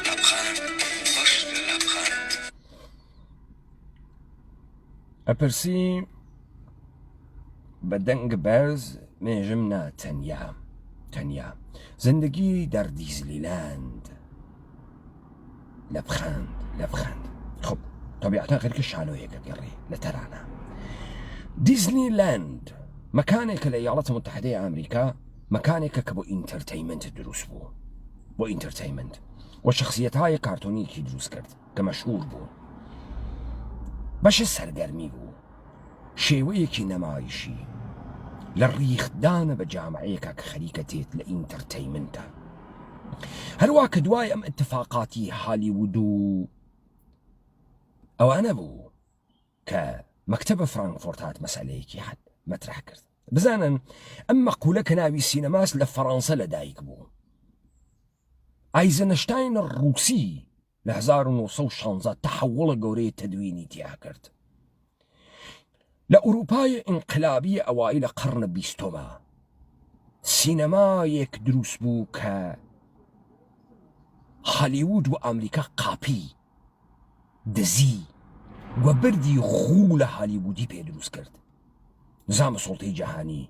لبخند پشت لبخند. ئەپرسی بە دەنگ بەرز مێژم نا تەنیا زندگی در دیزنیلند لبخند. خب طبیعتا خەریکە شانۆیەکە گەڕێ لە تەرانە. دیزنیلند مەکانێکە لە ئیاڵەتە متحدەی ئەمریکا مەکانێکە کە بۆ ئینتەرتەینمنت دروست بوو بۆ ئینتەرتەینمنت و شخصیەتهای کارتۆنیەکی دروست کرد کە مەشهور بوو بەشە سەرگەرمی بوو شێوەیەکی نەمایشی لە ڕیخدانە بە جامعەیەکە کە خەریکە تێت لە ئینتەرتەینمنتە. هەروە کە دوای ئەم اتفاقاتی هالیوود و ئەوانە بوو کە مەکتەبە فرانکفۆرت هات مەسەلەیەکی حد مەترح کرد. بزانن ئەم مەقولە کە ناوی سینەماس لە فەڕەنسە لەدایک بوو. ئایزنشتاین ڕووسی لە 1916 تەحوڵە گەورەی تەدوینی تیا کرد. لە ئوروپای ئینقلابی ئەوایل لە قەڕنە 20ەمە سینەمایەک دروست بوو کە هالیوود و ئەمریکا قاپی دزی و بردی غوو لە هالیوودی پێ دروست کرد. نظامە سوڵتەی جەهانی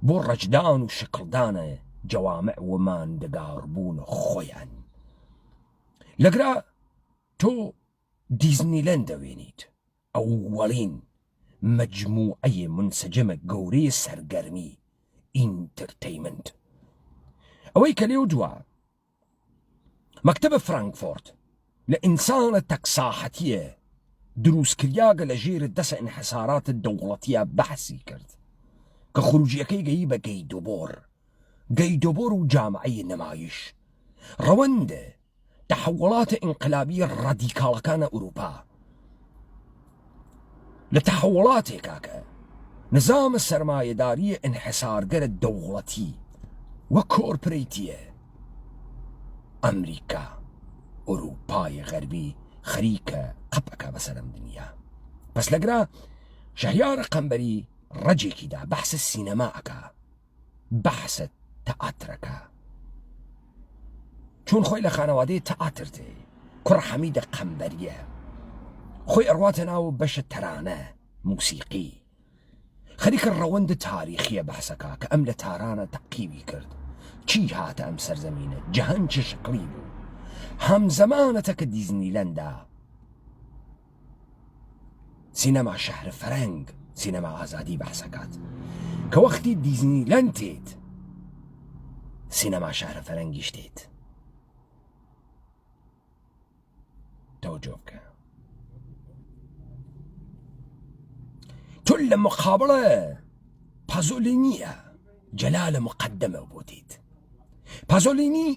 بۆ ڕەجدان و شکڵدانە جەوامع و ماندەگاربوون خۆیان. لەگرا تۆ دیزنیلەند دەوێنیت ئەووەڵین مەجموعەیە منسەجەمە گەورەی سەرگەرمی ئینترتەیمنت ئەوەی کە لێو دووە مەکتەبە فرانکفۆرت لە ئینسانە تەکساحەتیە دروستکریاگە لە ژێرە دەسە ئینحساراتە دەوڵەتیە بەحسی کرد کە خروجیەکەی گەیی بە گەیدۆبۆر و جامعەی نەمایش ڕەوەندە تەحوڵاتە ئینقلابیە ڕادیکاڵەکانە ئوروپا لە تەحوڵاتێکا کە نظامە سەرمایەداریە ئینحسارگەرە دەوڵەتی وە کۆرپرەیتیە ئەمریکا ئوروپای غەربی خەریکە قەپەکە بەسەرم دنیا پس لەگرا شەهیارە قەمبەری ڕەجێکیدا بەحسە سینەماەکە بەحسە تەئاترەکە چون خۆی لە خانەوادەی تەئاتر تێ کوڕ حەمیدە قەمبەریە خۆی ئەڕواتە ناو بەشە تەرانە موسیقی خەریکە ڕەوەندە تاریخیە بەحسەکە کە ئەم لە تارانە تەقیبی کرد چی هاتە ئەم سەرزەمینە جەهان چه شکلی بوو هەمزەمانەتە کە دیزنیلەندا سینەما شەهرە فەرەنگ سینەما ئازادی بەحسەکات کە وەختی دیزنیلەند تێت سینەما شەهرە فەرەنگیش تێت تەوەجۆ بکە تۆ لە مقابڵە پازۆلینیە جەلالە مقدەمە بۆ دیت پازۆلینی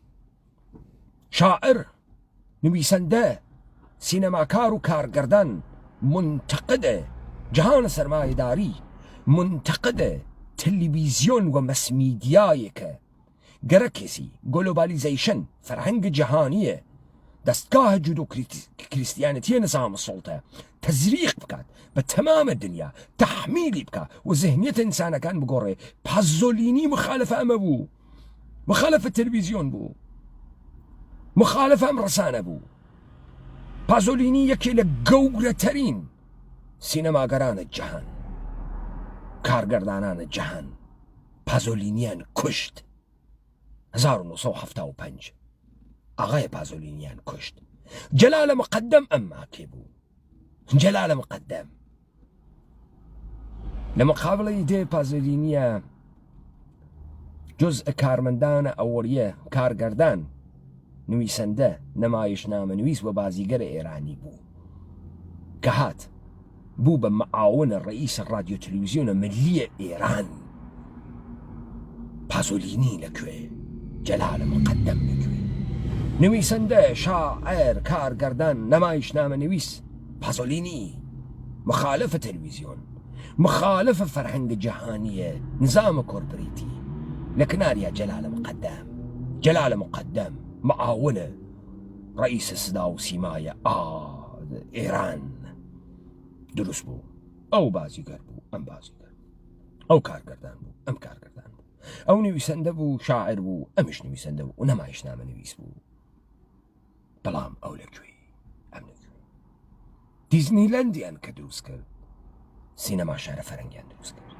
شاعر نویسەندە سینەماکار و کارگەردان منتەقدە جەهانە سەرمایەداری منتەقدە تەلەڤیزیۆن و مەسمیدیایەکە گەرە کێسی گلۆبالیزەیشن فەرهەنگە جەهانیە دەستگاهە جودۆ کریستیانەتیە نظامە سڵتە تەزریق بکات بە تەمامە دنیا تەحمیلی بکە و زەهنیەتە ئینسانەکان بگۆڕێ پازۆلینی مخالفە ئەمە بوو مخالفە تەلەڤیزیۆن بوو مخالفە ئەم ڕەسانە بوو پازۆلینی یەکێ لە گەورەترین سینەماگەرانە جەهان کارگەردانانە جەهان پازۆلینیان کوشت 1975 ئاغای پازۆلینیان کوشت جەلالە مقدەم ئەمما کێ بوو جەلالە مقدەم لە مقابڵی دێ پازۆلینیە جزء کارمەندانە ئەوەریە کارگەردان نویسەندە نەمایشنامە نویس و بازیگەرە ئێرانی بوو کە هات بوو بە مەعاونە ڕئیسە ڕادیۆ تەلەڤیزیۆنە ملیە ئێران پازۆلینی لەکوێ جەلالە مقدەم لەکوێ نویسەندە شاعر کارگەردان نەمایشنامە نویس پازۆلینی مخالفە تەلەڤیزیۆن مخالفە فەرهەنگە جەهانیە نظامە کۆرپۆرەیتی لە کناریە جەلالە مقدەم معاونە ڕئیسە سدا و سیمایە ئێران دروست بوو ئەو بازیگەر بوو ئەم بازیگەر ئەو کارگەردان بوو ئەم کارگەردان بوو ئەو نویسەندە بوو شاعر بوو ئەمیش نویسەندە بوو و نەمایشنامە نویس بوو بەڵام ئەو لەکوێ ئەم لەکوێ دیزنیلەندیان کە دروست کرد سینەما شارە فەرەنگیان دروست کرد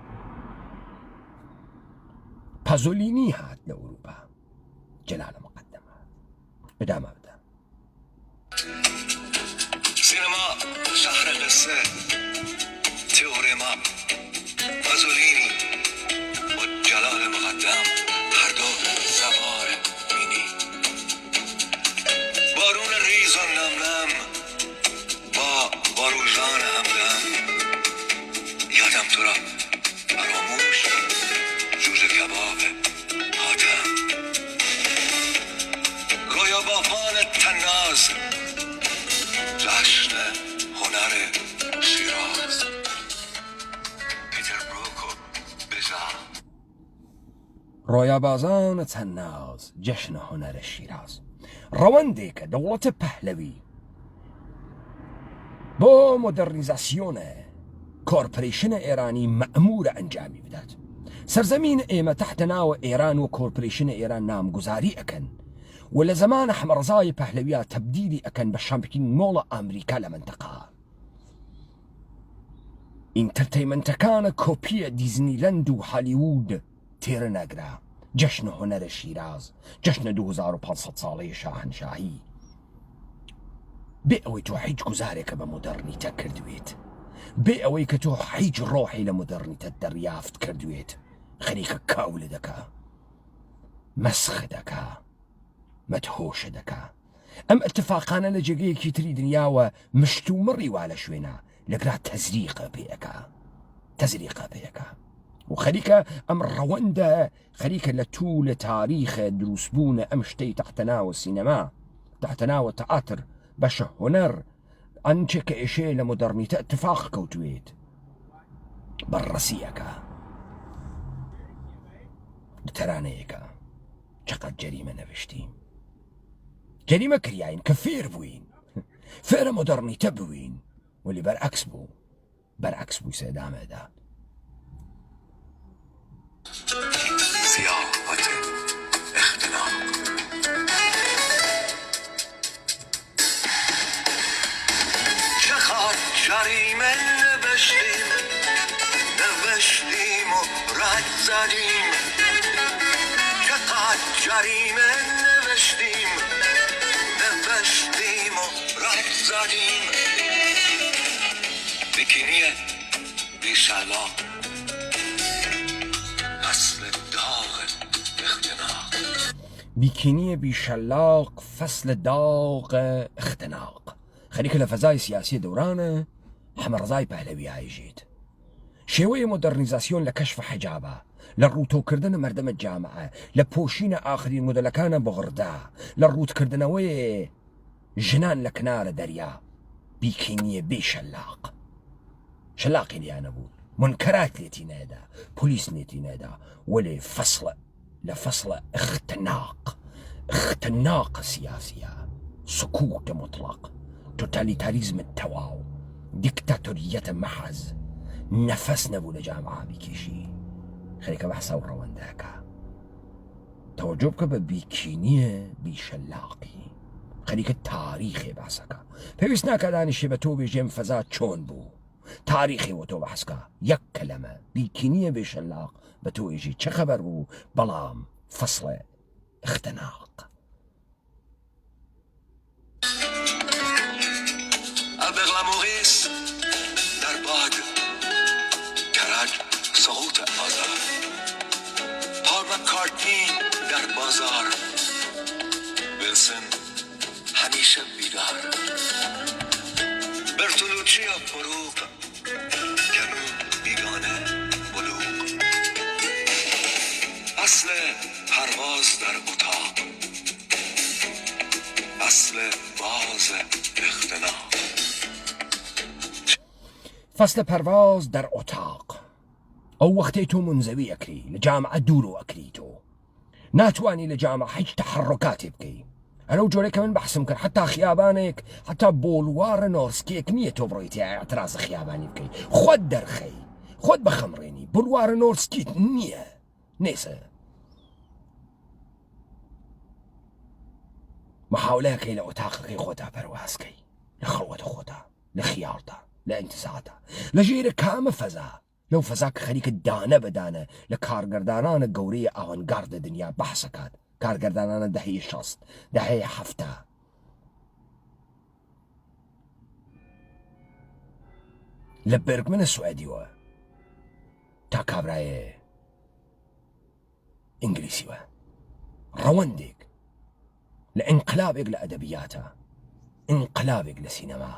پازۆلینی هات لە ئوروپا جەلالە مقدەم هات بەداما بدە سینەما شەهرە قسە تئۆرێما پازۆلینی و جەلالە مقدەم هەردوو سەوار مینی بارون ریز و نەمنەم با باروژان هەمدەم یادم تو را فراموش جوجه کباب هاتم گویا باپان تناز جشن هنر شیراز پیتر بروک و بزار ڕۆیابازانە تەناز جەشنە هونەرە شیراز ڕەوەندێکە دەوڵەتە پەهلەوی بۆ مۆدەرنیزاسیۆنە کۆرپۆرەیشنە ئێرانی مەئمورە ئەنجامی بدات سەرزەمین ئێمە تەحتە ناوە ئێران و کۆرپۆرەیشنە ئێران نامگوزاری ئەکەن و لە زەمانە حەمەڕەزای پەهلەویە تەبدیلی ئەکەن بە شامپیۆن مۆڵە ئەمریکا لە منتەقا ئینتەرتەیمنتەکانە کۆپیە دیزنیلەند و هالیوود تێرە نەگرا جەشنە هونەرە شیراز جەشنە 2500 ساڵەی شاهنشاهی بێ ئەوەی تۆ هیچ گوزارێکە بە مۆدەرنیتە کردوێت بێ ئەوەی کە تۆ هیچ ڕۆحی لە مۆدەرنیتە دەریافت کردوێت خەریکە کاولە دەکا، مەسخ دەکا، مەدهۆشە دەکا. ئەم ئەتفاقانە لە جێگەیەکی تری دنیاوە مشت و مڕی وا لە شوێنە لەگرا تەزریقە پێەکە و خەریکە ئەم ڕەوەندە خەریکە لە تو لە تاریخە دروستبوونە ئەم شتەی تەحتەناوە سینەما، تەحتەناوە تەئاتر، بەشە هۆنەر، ئەنچێ کە ئێشەیە لە مۆدەرنیتە ئەتفاق کەوتوێت بەڕەسیەکە تەرانەیەکە. چقەت جەریمە نەوشتیم، جەریمە کریاین کە فێر بووین، فێرە مۆدەرنیتە بووین، ولی بەرعەکس بوو سێدامەدا. ضیافت اختلاف چقدر جریمه نوشتیم و رد زدیم، چقدر جریمه نوشتیم و رد زدیم. بیکینی بیشلاق فصل داغ اختناق، بیکینی بیشلاق فصل داغ اختناق. خەریکە لە فەزای سیاسی دەورانە حەمەڕزای پەهلەوی ئایژێت. شێوەیە مۆدەرنیزاسیۆن لە کەشف حەجابە، لە ڕووتۆکردنە مەردەمە جامعە، لە پۆشینە ئاخرین مۆدەلەکانە بغڕدا، لە ڕووتکردنەوەی ژنان لە کنارە دەریا. بیکینیە بێ شەلاقی لیانە بوو، منکەرات لێتی نەدا، پۆلیس لێتی نەدا، وەلێ لە فەسڵە اختناق سیاسیە، سکوتە مطلق، توتالیتاریزمە تەواو، دیکتاتۆریەتە مەحەز، نەفەس نەبوو لە جامعە بیکێشی. خەریکە بەحسا و ڕەوەندەکە تەوەجۆ بکە بە بیکینیە بیشەلاقی. خەریکە تاریخێ باسەکە، پێویست ناکە دانیشێ بە تۆ بێژێم فەزا چۆن بوو، تاریخی وە تۆ بەحسکە یەک کەلەمە بیکینیە بێشەلاق بە تۆ ئێژی چه خەبەر بوو، بەڵام فەسڵێ اختناق. ابغلاموغیس در باد کرج سقوط آزار، پال مکارتنی در بازار، ویلسون همیشه بیدار، برتولوچی فروغ کنو بیگانه بلوغ، اصل پرواز در اتاق، اصل باز اختناق. فصل پرواز در اتاق. ئەو وەختەی تۆ منزەوی ئەکری لە جامعە دوور و ئەکری تۆ ناتوانی لە جامعە هیچ تەحڕکاتێ بکەی. ئەلەو جۆرەی کە من بەحسم کرد حتا خیابانێک حتا بۆڵوارە نۆرسکێک نییە تۆ بڕۆیتە ئەترازە خیابانی بکەی، خۆت دەرخەی، خۆت بەخەمڕێنی، بڵوارە نۆرسکیت نییە نێسە. محاولەکەی لە ئۆتاقەکەی خۆتا پەروازکەی، لە خەڵوەتە خۆتا، لە خیاڵدا، لە ئینتزادا، لە ژێرە کامە فەزا، لەو فەزا کە خەریکە دانە بەدانە لە کارگەردانانە گەورەی ئاوەنگاردە دنیا بەحسەکات، کارگەردانانە دەهەیە 60، دەهەیە 70. لە بەرگمنە سوئدیوە تا کابرایە ئینگلیسیوە، ڕەوەندێک لە ئینقلابێک لە ئەدەبیاتە، ئینقلابێک لە سینەما،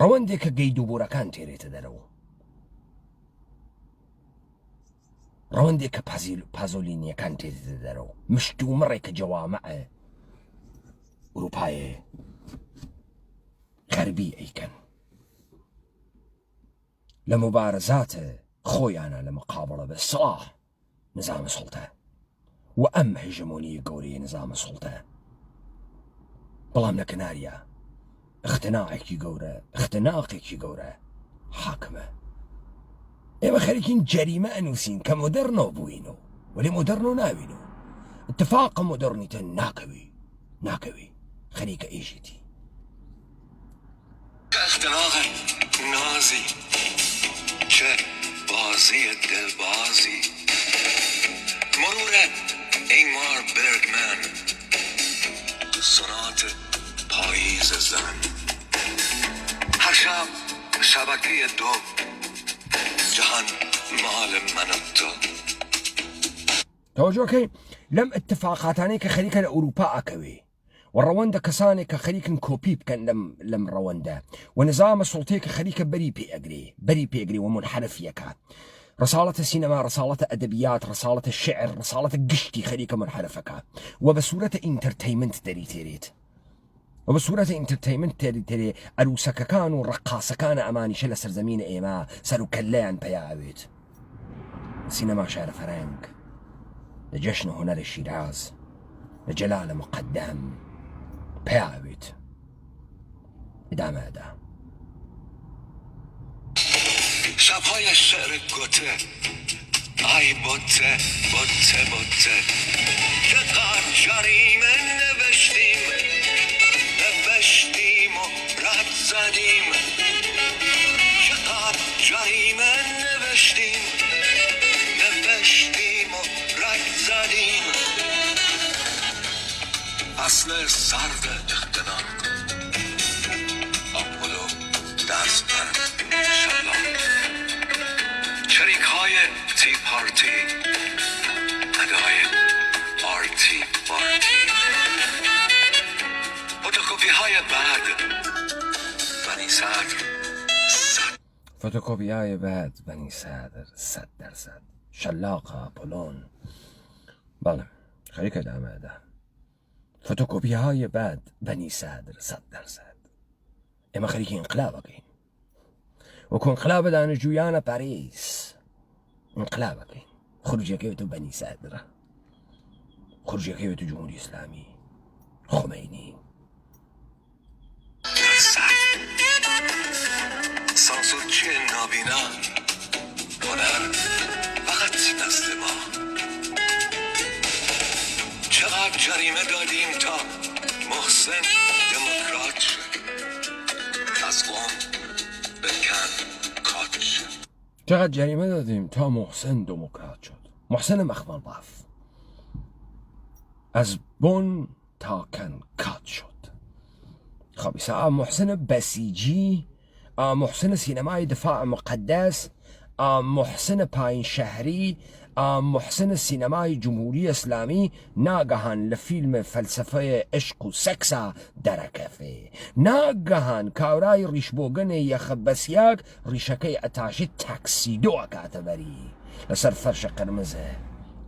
ڕەوەندێک کە گەید و بۆرەکان تێرێتە دەرەوە، ڕەوەندێک کە پازۆلینیەکان تێرێتە دەرەوە، مشت و مڕێک کە جەوامەعە ئوروپایە غەربی ئەیکەن لە مبارزاتە خۆیانە لە مقابڵە بە سڵاح نظام سڵتە و ئەم هژمۆنی گەورەی نظام سڵتە. بەڵام لە کناریە اختناقێکی گەورە حاکمە. ئێمە خەریکین جەریمە ئەنووسین کە مۆدەرنەوە بووینەوە، وەلی مۆدەرنەوە ناوینەوە، اتفاقە مۆدەرنیتە ناکەوی خەریکە ئێژێتی. اختناق نازی چه بازی دلبازی، مرور اینمار برگمن، سونات پاییز زن، هر شب شبکه دو، جهان مال من و تو. توجهكي لم اتفاقاتاني كخليك الأوروبا أكوي والرواندا كساني كخليك كوبيب كان لم رواندا ونظام السلطية كخليك بري بي أجري ومنحرف يكا رسالة السينما، رسالة أدبيات، رسالة الشعر، رسالة قشتي خليك منحرفك وبصورة انترتينمنت داري تريد وبصورة انترتينمنت تري أروسك كانوا رقاصة كان أماني شل سرزمين إيما سرو كلان بياويت سينما شعر فرانك لجشن هنر الشيراز لجلال مقدم بياويت ادامه ادا شبهای شعر گوته ای بوته بوته بوته چقدر جریمه نوشتیم و رد زدیم چقدر جریمه نوشتیم و رد زدیم اصل سرد اختناق آپولو درس پر شلاق شریک های تی پارتی ادای آرتی بارتی فوتوکوپی های بعد بنی صدر فوتوکوپی های بعد بنی صدر 100% شلاق آپولون بله خیلی ادامه ادا فوتوکوپی های بعد بنی صدر 100% اما خليك انقلابك وكون انقلاب دانشجويان باريس انقلابك خروج كيوتو بني صدر خروج كيوتو جمهوري اسلامي خمینی سانسورچی نابینا هنر فقط نسل ما چقدر جریمه دادیم تا محسن دموکرات شد از قوم بکن کات شد چقدر جریمه دادیم تا محسن دموکرات شد محسن مخمل باف از بن تا کات شد خب محسن بسیجی محسن سینمای دفاع مقدس محسن پایین شهری محسن سینمای جمهوری اسلامی ناگهان لفیلم فلسفه عشق و سکسا درکفه ناگهان کاورای ریشبوگن یخ بسیاگ ریشکی اتاشی تاکسیدو اکاتبری لسر فرش قرمزه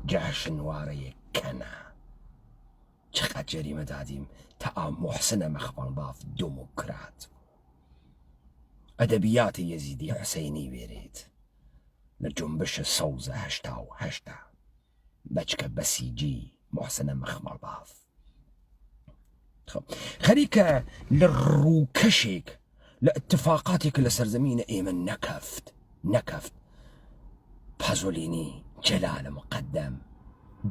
جهش نواره کنه چقدر جریمه دادیم تا محسن مخمل باف دموکرات ادبیات یزیدی حسینی بیرید لجنبش صوز 88 بچك بسيجي محسن مخمل باف خب خليك للروكشك لاتفاقاتك لسرزمين ايمن نكفت بازوليني جلال مقدم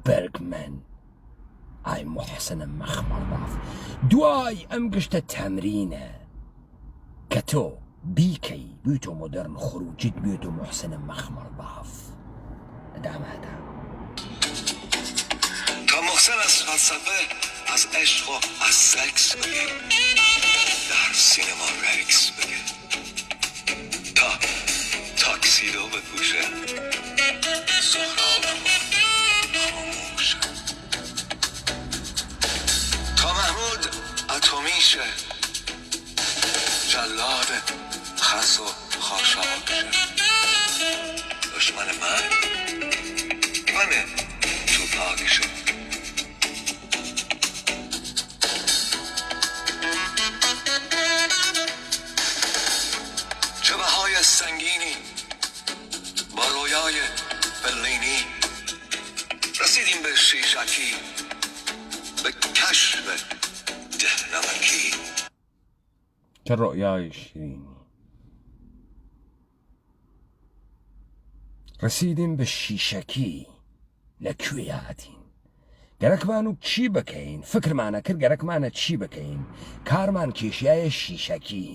برغمان اي محسن مخمل باف دواي امقشت التمرينه كتو بيكي بيوتو مودرن خروجيت بيوتو محسن مخمل باف ادامه هذا تا محسن از فلسفه از عشق و از سکس بگه در سینما رکس بگه تا تاکسیدو بپوشه سهراب خاموشه تا محمود اتمی شه جلاد خس و خاشاک شه دشمن من توپاک شه چه بهای سنگینی با رویای فلینی رسیدیم به شیشکی به کشف دهنمکی چه رؤیای شیرینی رسیدیم به شیشکی لکویاتین گرکمانو چی بکەین فکرمانە کرد گەرەکمانە چی بکەین کارمان کێشایە شیشەکی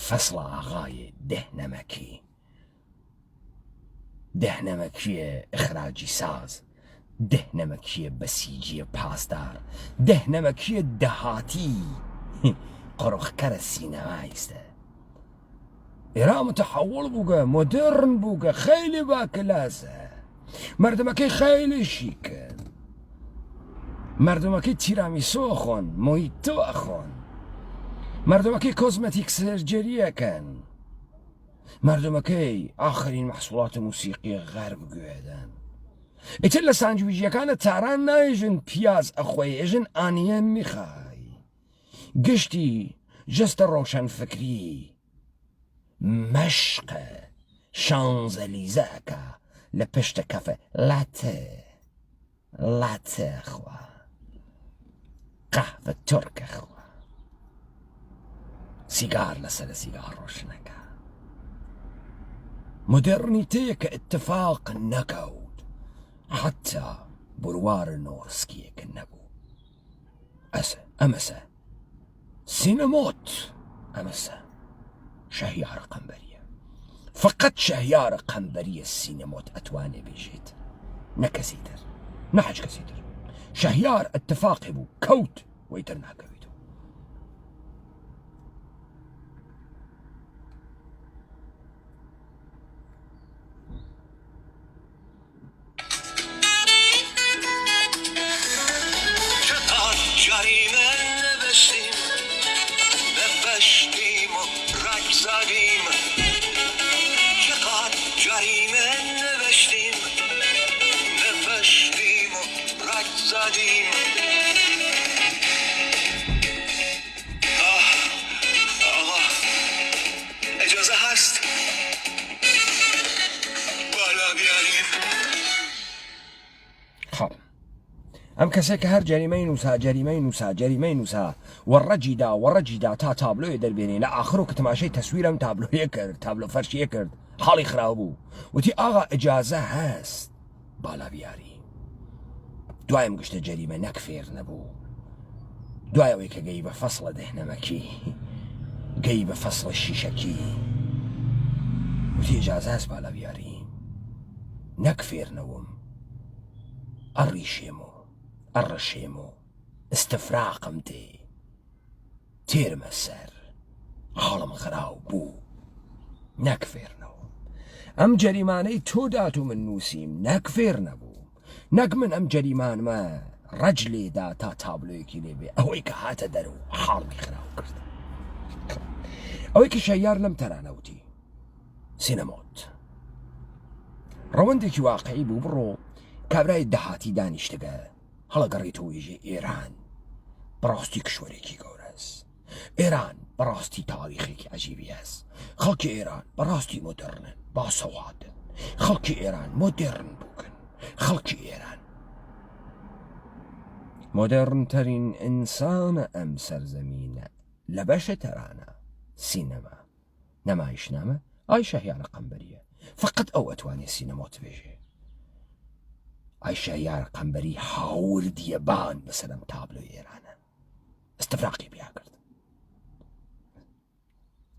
فەسڵە ئاغای دەهنەمەکیە ئەخراجی ساز دەهنەمەکیە بەسیجیە پاسدار دەهنەمەکیە دەهاتی قڕخکەرە سینەمایستە ئێران متحول بووگە مۆدرن بووگە خەیلی باکلاسە مردمەکەی خەیلی شیکن مردمەکەی تیرامیسۆ خۆن مۆیتۆ ئەخۆن مردمەکەی کۆزمەتیک سەرجەریەکەن مردمەکەی ئاخرین مەحسوڵاتی موسیقی غەرب گوێدەن ئیتر لە سانجویژیەکانە تاران نایژن پیاز ئەخۆی ئێژن ئانیە میخای گشتی جستە ڕۆشن فکری مەشقە شانزەلیزەکە لە پشتە کەفە لاتە خوا قەهوە تورکە خوا سیگار لەسەر سیگار ڕۆشنەکە مۆدرنیتەیە کە اتفاق نەکەوت حتا بڕوار نۆڕسکیەکە نەبوو ئەمەسە سینەمۆت ئەمەسە شەهیارە قەمبەریە فقط شەهیارە قەمبەریە سینەمۆت ئەتوانێ بێژێت نە کەسی تر نە هیچ کەسی تر شەهیار اتفاقی بوو کەوت وەیتر ناکەوێتەوە جریمه نوشتیم نوشتیم و رگ زدیم چقدر جریمه نوشتیم نوشتیم و رگ زدیم آقا اجازه هست بالا بیاریم خب ئەم کەسێک کە هەر جەریمەی نووسا وەڕەجیدا تا تابلۆیە دەربێنێ لە ئاخر و کە تەماشای تەسویرم تابلۆیە کرد تابلۆ فەرشیە کرد حاڵی خراو بوو وتی ئاغا ئەجازە هەست بالا بیاری دوایم گشتە جەریمە نەک فێر نەبوو دوایەوەی کە گەی بە فەسڵە دەهنەمەکی گەی بە فەسڵە شیشەکی وتی ئەجازە هەست بالا بیاری نەک فێر نەوم ئەڕیشێم و ئەڕەشێم و استفراقم تێرمە سەر حاڵم خراو بوو نەک فێرنەوە ئەم جەریمانەی تۆ دات و من نووسیم نەک فێر نەبوو نەک من ئەم جەریمانمە ڕەج لێدا تا تابلۆیەکی لێبێ ئەوەی کە هاتە دەرەوە حاڵمی خراو کرد ئەوەی کە شەیار لەم تەرانەوتی سینەمۆت ڕەوەندێکی واقعی بوو بڕۆ کابرای دەهاتی دانیشتگە هەڵەگەڕێتەوە وێژێ ئێران بەڕاستی کشوەرێکی گەورەست ئێران بەڕاستی تاریخێکی عەجیبی هەست خەڵکی ئێران بەڕاستی مۆدرنن باسەوادن خەڵکی ئێران مۆدرن بووکن خەڵکی ئێران مۆدرنتەرین ئینسانە ئەم سەرزەمینە لە بەشە تەرانە سینەما نەمایشنامە ئای شەهیارە قەمبەریە فقط ئەو ئەتوانێت سینەمۆت بێژێ ئای شەهیار قەمبەری هاوردیە بان بەسەرم تابلۆی ئێرانە استفراقی بیا کرد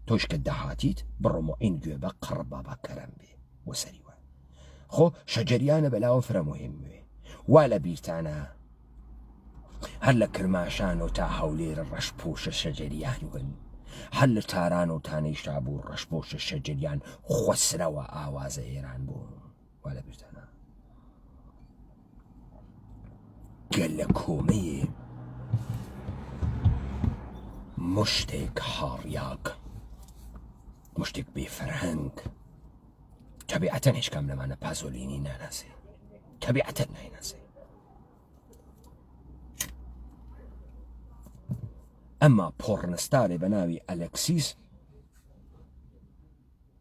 تۆش کە دەهاتیت بڕۆمە ئین گوێ بە قڕ بابا کەرەم بێ وە سەریوە خۆ شەجەریانە بەلاوە فرە مهم وێ وا لە بیرتانە هەر لە کرماشان و تا هەولێرە ڕەشپۆشە شەجەریان ون هەر لە تاران و تانەیشتا بوو ڕەشپۆشە شەجەریان خۆسرەوە ئاوازە ئێران بوو وا لە بیرتانە گەل لە کۆمەیە مشتێک هاڕیاک مشتێک بێفەرهەنگ تەبیعەتەن هیچ کام لەمانە پازۆلینی ناناسێ تەبیعەتەن نایناسێ ئەمما پۆڕنستارێ بە ناوی ئەلەکسیس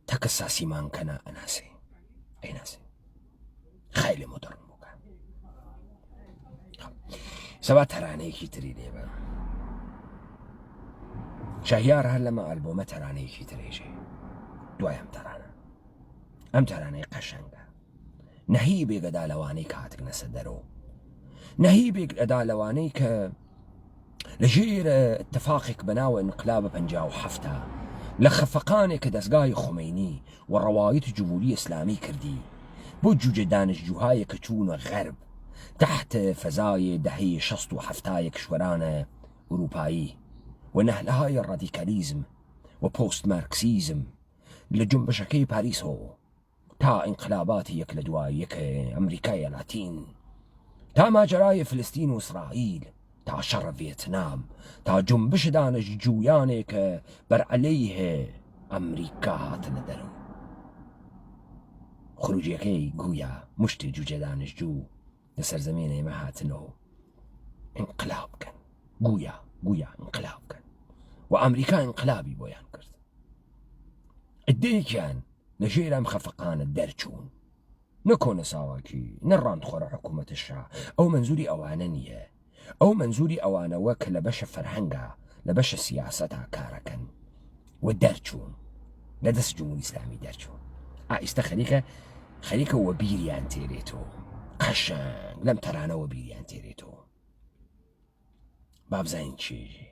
تەکە ساسیمانکەنا ئەناسێ ئەیناسێ خەیلی مۆدەڕن بووکە سەوا تەرانەیەکی تری لێبە شەهیار هەر لەمە ئەلبۆمە تەرانەیەکی ترێژێ دوایەم تەرانە ئەم تەرانەی قەشەنگە نەهی بێگەدا لەوانەی کاتێک نەسە دەرۆ نەهی بێگەدا لەوانەی کە لەژێر اتفاقێک بەناوە انقلابە 57 لە خەفەقانێک کە دەستگای خۆمەینی و ڕەوایەت جمهوری ئیسلامی کردی بۆ جوجە دانیشتجوهایە کە چوونە غەرب تحت فەزای دەهەی 60 و 70 کشوەرانە ئوروپایی و نەهلەهای ڕادیکالیزم و پۆست مارکسیزم لجنبشەکەی پاریسۆ تا ئینقلاباتی یەک لە دوای یەکە ئەمریکای لاتین، تا ماجرای فلستین و ئیسرائیل، تا شەڕ ڤێتنام، تا جنبش دانشجویانێک کە بەرعەلەیهێ ئەمریکا هاتنە دەرەوە. خروجیەکەی گویا مشتی جوجە دانشجوو لەسەر زەمینە ئێمە هاتنەوە ئینقلاب بکەن، گویا ئینقلاب بکەن، و ئەمریکا ئینقلابی بۆیان کرد. ئەدەیەکیان لە ژێر ئەم خەفەقانە دەرچوون، نەکۆنە ساواکی نەڕاندخۆرە حکوومەتشا. ئەو منزوری ئەوانە نییە، ئەو منزوری ئەوانەوە کە لە بەشە فەرهەنگە، لە بەشە سیاسەتا کارەکەن و دەرچوون لە دەست جمهوری ئیسلامی دەرچوون. ئائیستە خەریکەوە بیریان تێرێتەوە، قەشەنگ لەم تەرانەوە بیریان تێرێتەوە. بابزانین چێژێ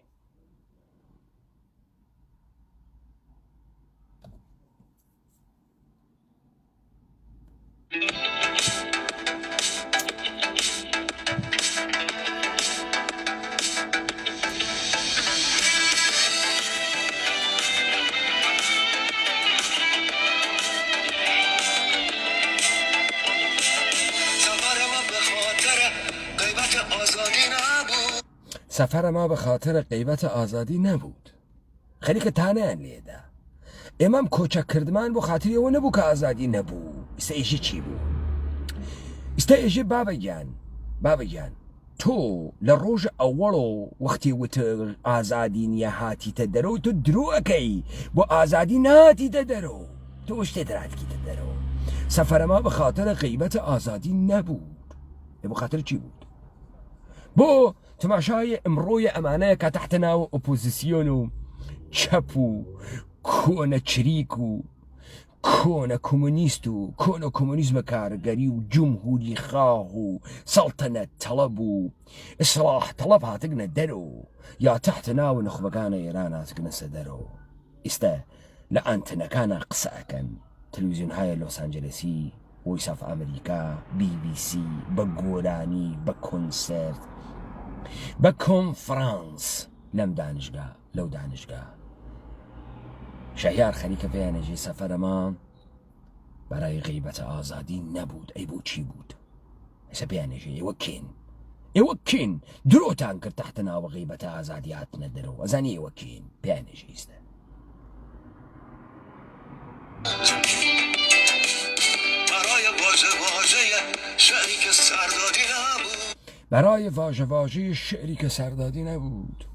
سەفەرە ما بە خاترە غیبەتە ئازادی نەبوود. خەریکە تانیان لێدا ئێمەم کۆچەکردمان بۆ خاتریەوە نەبوو کە ئازادی نەبوو. ئێستا ئێژە چی بوو؟ ئێستا ئێژە بابەگیان تۆ لە ڕۆژە ئەوەڵۆ وەختی وتە ئازادی نییە هاتیتە دەرەوە، تۆ درۆەکەی بۆ ئازادی ناتیتە دەرەوە، تۆ شتێ دراتکیتە دەرەوە. سەفەرەما بە خاترە غیبەتە ئازادی نەبوود. بۆ خاتر چی بوود؟ بۆ تماشای ئەمڕۆیە ئەمانەیە کە تەحتە ناوە ئۆپۆزیسیۆن و چەپ و کۆنە چریک و کۆنە کۆمونیست و کۆنە کۆمونیزمە کارگەری و جمهوری خاغ و سەڵتەنەت تەڵەب و ئیسلاح تەڵەب هاتگنە دەرەوە، یا تەحتە ناوە نخبەکانە ئێران هاتگنە سەدەرەوە. ئێستا لە ئەنتەنەکانە قسە ئەکەن، تەلەڤیزیۆن‌های لۆس ئانجلسی، ڤۆیس ئۆف ئەمریکا، BBC، بە گۆرانی، بە کۆنسەرت، بە کۆنفرانس لەم دانشگا لەو دانشگا. شەهیار خەریکە پێیانەژی سەفەرەما بەرای غیبەتە ئازادی نەبوود. ئەی بۆ چی بوود؟ ئێستا پێیانەژی ئێوە کین درۆتان کرد تەحتە ناوە غیبەتە ئازادی هاتنە دەرەوە. ئەزانی ئێوە کین؟ پێیانەژی ئێستا برای واژه شعری که سردادی نبود.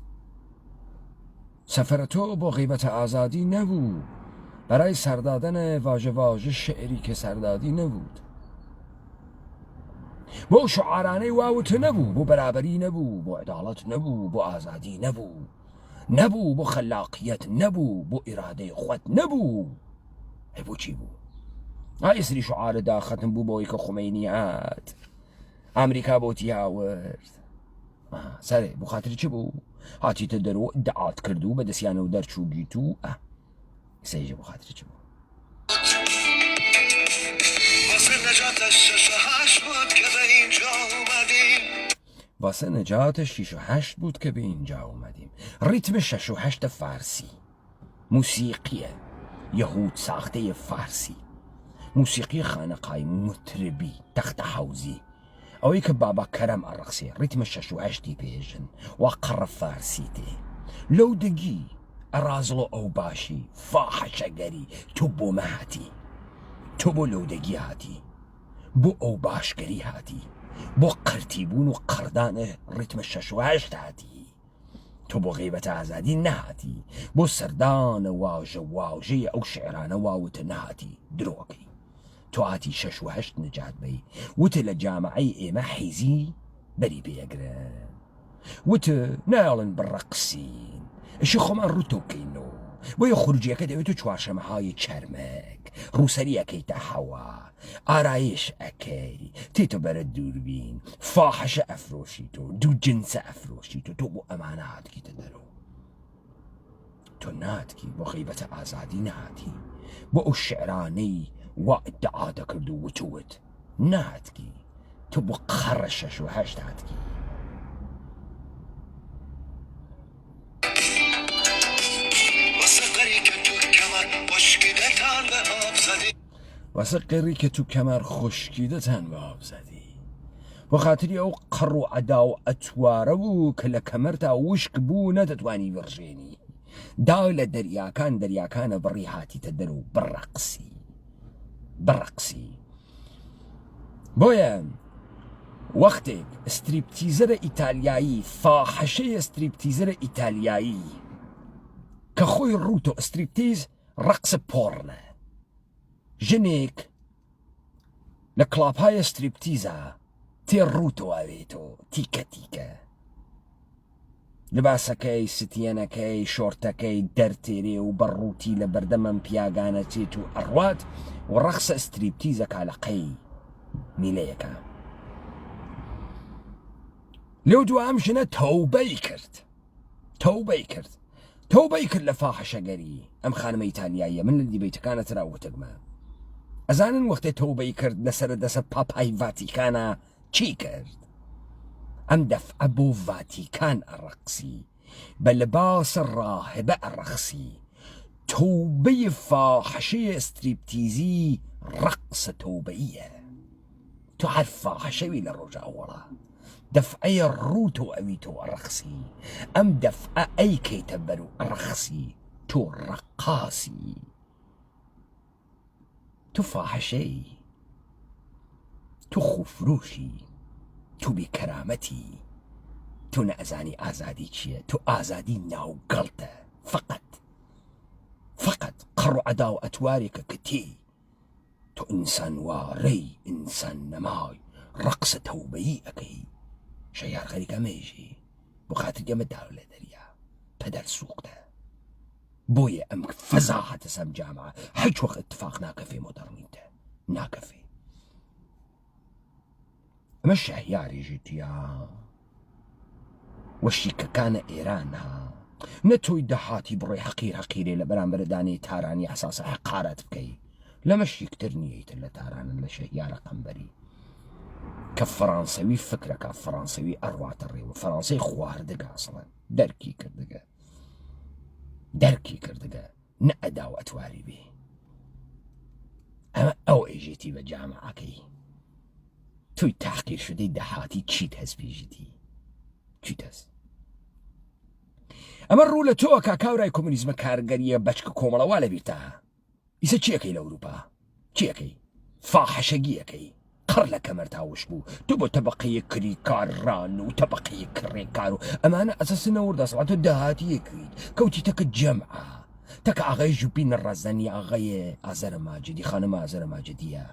سفر تو با غیبت آزادی نبود، برای سردادن واژه شعری که سردادی نبود. بۆ شعارانەی واوت نەبوو، بۆ بەرابەری نەبوو، بۆ عداڵەت نەبوو، بۆ ئازادی نەبوو، بۆ خەلاقیەت نەبوو، بۆ ئیرادەی خۆت نەبوو. هەی بۆ چی بوو؟ ئایسری شعارە داخەتم بوو بۆی کە خومەینی هات ئەمریکا بۆتی هاورد. سەرێ بۆ خاتری چی بوو؟ هاتیتە دەرەوە ئیدعات کردو بە دەستیانەوە دەرچوو گیت و سەیژە بۆ خاتری چی بوو؟ واسه نجات 6 و 8 بود که به اینجا اومدیم. ریتم 6 و 8 فارسی، موسیقی یهود ساخته فارسی، موسیقی خانقای مطربی تخت حوزی، ئەوەی کە بابا کەرەم ئەڕقسێ ریتمە 6 و 8 پێژن وا قەڕە فارسی تێ لەو دەگی ئەڕازڵۆ ئەو باشی فاحەشەگەری تۆ بۆ مە هاتی، تۆ بۆ لەو دەگی هاتی، بۆ ئەو باشگەری هاتی، بۆ قەرتیبوون و قەردانە ریتمە 6 و 8 هاتی، تۆ بۆ غیبەتە ئازادی نەهاتی، بۆ سەردانە واژەیە ئەو شعرانە واوتە نەهاتی. درۆکەی تۆ هاتی 6 و 8 نجات بەی، وتە لە جامعەی ئێمە حیزی بەری پێگرن، وتە ناڵن بڕەقسین، ئەشی خۆمان ڕوتۆ بکەینەوە، بۆیە خروجیەکە دەوێت و چوارشەمەهای چەرمەک ڕووسەری ئەەکەی تا حەوا، ئارایش ئەەکەی تێتە بەرە دووربین، فاحەشە ئەفرۆشیتۆ، دوو جنسە ئەفرۆشیتۆ، تۆ بۆ ئەمانە هاتکیتە دەرەوە. تۆ ناتکی بۆ غیبەتە ئازادی نهاتی، بۆ ئەو شعرانەی وا ئیدعا دەکرد و وتوت ناتکی، تۆ بۆ قەڕە 6 و 8 هاتکی. واسه قیری که تو کمر خشکیده تنواب زدی بۆ خاتری ئەو قڕ و عەدا و ئەتوارە بوو کە لە کەمەرتا وشک بوو نەدەتوانی بڕژێنی دا لە دەریاکانە بڕی هاتیتە دەر و بڕەقسی بۆیە وەختێک ستریپتیزەرە ئیتالیایی فاحەشەیە ستریپتیزەرە ئیتالیایی کە خۆی ڕوتۆ ستریپتیز ڕەقسە پۆڕنە ژنێک لە کڵاپهای ستریپتیزە تێڕووتەوەوێتەوە تیکە لباسەکەی ستیەنەکەی شۆرتەکەی دەرتێرێ و بەڕووتی لە بەردەمەم پیاگانە چێت و ئەڕوات و ڕەقسە ستریپتیزە کالەقەی میلەیەکە لەو دووە ئەم ژنە تەوبەی کرد لە فاحەشەگەری ئەم خانمە ئیتالیاییە من لە دیبەیتەکانە ترا وتگمە ئەزانن وەختێ تەوبەی کرد لەسەر دەسە پاپای ڤاتیکانە چی کرد ئەم دەفعە بۆ ڤاتیکان ئەڕەقسی بە لەباسە ڕاهبە ئەڕەقسی تەوبەی فاحەشەیە ستریپتیزی ڕەقسە تەوبەیە تۆ هەر فاحەشەوی لە ڕۆژاوەڵە دەفعەیە ڕووتۆ ئەویتۆ ئەڕەقسی ئەم دەفعە ئەیکەیتە بەر و ئەڕەقسی تۆ ڕەقاسی تو فاحشەی تو خوفروشی تو بیکەرامەتی تو نەزانی ئازادی چییە تو ئازادی ناوگەڵتە فقط قڕ و عەدا و ئەتوارێکە کتی تو ئینسان وارەی ئینسان نەمای ڕەقسە تەوبەیی ئەەکەی شەیار خەریکە مێژی بۆ خاتر ئێمە داو لە دەریا پەدەر سووقتە بۆیە ئەم فەزاحەتە سەم جامعە هیچ وەخت اتفاق ناکەفێ مۆدەڕنیتە ناکەفێ ئەمە شەهیاریژی تیا وەشیکەکانە ئێرانە نەتۆی دەهاتی بڕۆی حەقیرێ لە بەرامبەر دانەی تارانی ئەساسە حەقارەت بکەی لەمە شیکتر نییەیتر لە تارانن لە شەهیارە قەمبەری کە فەڕانسەوی فکرەکە فەڕانسەوی ئەڕواتە ڕێوە فەڕانسەی خواردەگە ئەسڵەن دەرکی کردگە نە ئەدا و ئەتواری بێ ئەمە ئەو ئێژێتی بە جامعەکەی توی تحقیر شدەی دەهاتی چیت هەستپێژیتی چیت هەست ئەمە ڕوو لە تۆ کاکاورای کۆمونیزمە کارگەریە بەچکە کۆمەڵەوا لە بیرتە ئیسە چیەکەی لە ئەوروپا چیەکەی فاحەشەگیەکەی قڕ لە کەمەر تاوش بوو تو بۆ تەبەقەیە کریکارڕان و تەبەقەیە کڕێکار و ئەمانە ئەسەسنەوە دەسەڵات و داهاتیەکەیت کەوتیتەکە جەمعە تەکە ئاغای ژوپین ڕەزەنی ئاغایە ئازەرە ماجدی خانمە ئازەرە ماجدیە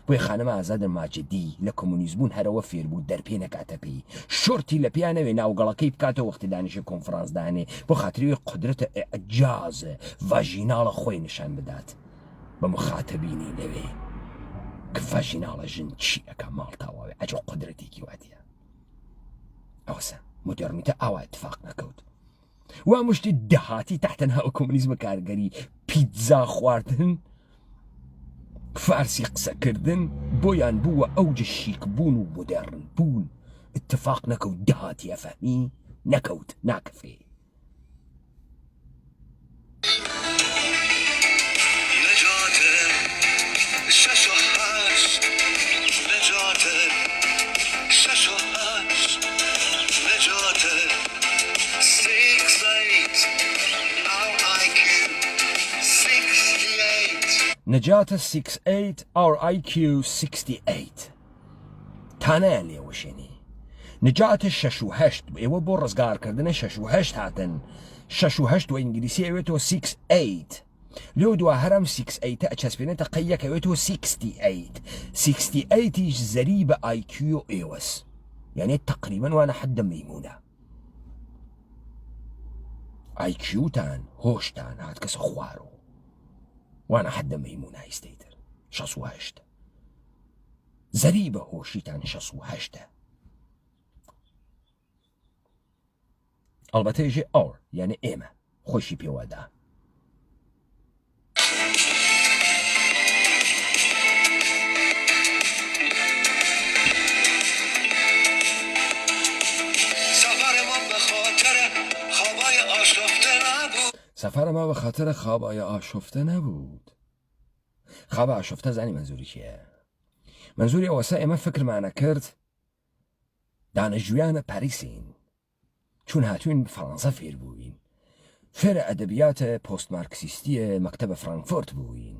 بۆی خانمە ئازادە ماجدی لە کۆمونیزمبوون هەرەوە فێر بوو دەرپێ نەکاتە پێی شۆرتی لە پیانەوێ ناوگەڵەکەی بکاتەوە وەختی دانیشە کۆنفرانسدانێ بۆ خاتریوی قدرەتە ئەجازە ڤاژیناڵە خۆی نیشان بدات بە مخاتەبینی لەوێ کە ڤاژیناڵە ژن چی ئەکە ماڵتاواوێ ئەجۆ قدرەتێکی واتیە ئەوسە مۆدێرنیتە ئاوا اتفاق نەکەوت وا مشتی دەهاتی تحتەنها ئەو کۆمونیزمە کارگەری پیتزا خواردن فارسی قسەکردن بۆیان بووە ئەوجە شیک بوون و مۆدێرن بوون اتفاق نەکەوت دەهاتی ئەفەهمی نەکەوت ناکەفێ نجاتە 68 our IQ 68 تانەیان لێوەشێنی نجاتە 68 ئێوە بۆ ڕزگارکردنە 68 هاتن 68 و ئینگلیسی ئەوێتەوە 68 لێو دووە هەرم 68 ئەچەسپێنێتە قەیەک ئەوێتەوە 68 زەری بە IQ و ئێوەس یعنی تقریبا وانە حەدە مەیمونە IQ-تان هۆشتان هات کەسە خوارۆ وانا حد ميمونة هيستيتر 68 زريبة هوشيتان 68 البته يجي اور يعني ايمة خوشي بيوادا سفر ما به خاطر خوابای آشفته نبود خابە ئاشۆفتە زانی منزوری کیە؟ منزوری ئەوەسە ئێمە فکرمانە کرد دانەژویانە پاریسین، چون هاتوین فەڕەنسا فێر بووین، فێرە ئەدەبیاتە پۆست مارکسیستیە مەکتەبە فرانکفۆرت بووین.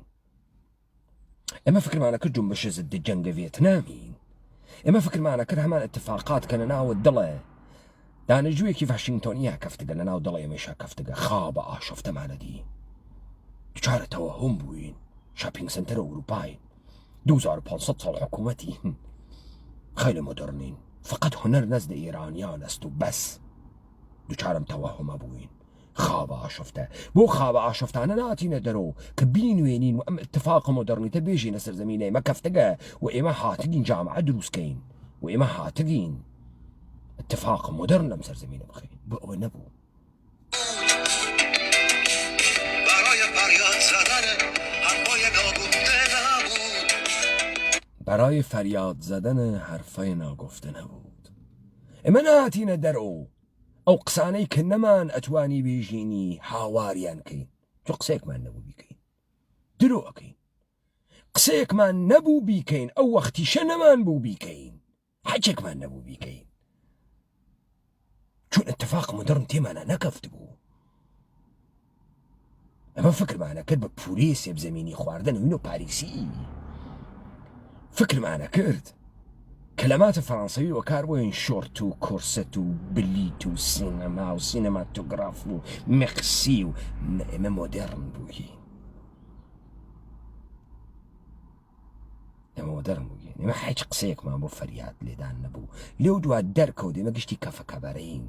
ئێمە فکرمانە کرد جنبشە ضد جەنگە ڤێتنامین. ئێمە فکرمانە کرد هەمان اتفاقات کە لەناوە دڵێ دانەژوویەکی ڤاشنگتۆنیا کەفتگە لەناو دڵێ ئێمەشا کەفتگە خابە ئاشۆفتەمانە دی. دوچارە تەوەهوم بووین، شاپینگ سنتەرە ئەوروپاین، 2500 ساڵ حکوومەتی خەیلە مۆدەرنین، فقط هونەر نەزدە ئێرانیان ئەست و بەس. دوچارم تەوەهومە بووین. خابە ئاشۆفتە بۆ خابە ئاشۆفتانە ناتینە دەرەوە کە بینوێنین و ئەم اتفاقە مۆدەرنیتە بێژینە سەرزەمینە ئێمە کەفتەگە و ئێمە هاتگین جامعە دروستکەین و ئێمە هاتگین اتفاق مۆدەرن لەم سەرزەمینە بخەین. بۆ ئەوە نەبوو. برای فریاد زدن حرفای ناگفته نبود. ئێمە نهاتینە دەرەوە ئەو قسانەی کە نەمان ئەتوانی بێژینی هاواریان کەین، چۆ قسەیەکمان نەبوو بیکەین، درۆ ئەکەین. قسەیەکمان نەبوو بیکەین، ئەو وەختیشە نەمان بوو بیکەین، حەجێکمان نەبوو بیکەین، چون اتفاق مۆدەرن تێمانە نەکەفت بوو. ئەمە فکرمانە کرد بە پورێ سێبزەمینی خواردنەوەین و پاریسی. فکرمانە کرد کەلەماتە فەڕەنسەوی وەکار بۆین شۆرت و کۆرسەت و بلیت و سینەما و سینەماتۆگراف و مێقسی و ئێمە مۆدەرن بووین. ئێمە مۆدەرن بووین. ئێمە هیچ قسەیەکمان بۆ فەریاد لێدان نەبوو. لێو دوا دەرکەوت ئێمە گشتی کەفەکەبەرەین،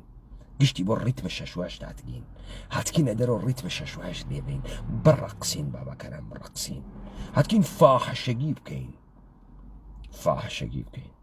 گشتی بۆ ڕیتمە شەشواش داتگین، هاتکینە دەرەوە ڕیتمە شەشواش لێبین، بڕەقسین بابەکەران بڕەقسین، هاتکین فاحشەگی بکەین، فاحشەگی بکەین.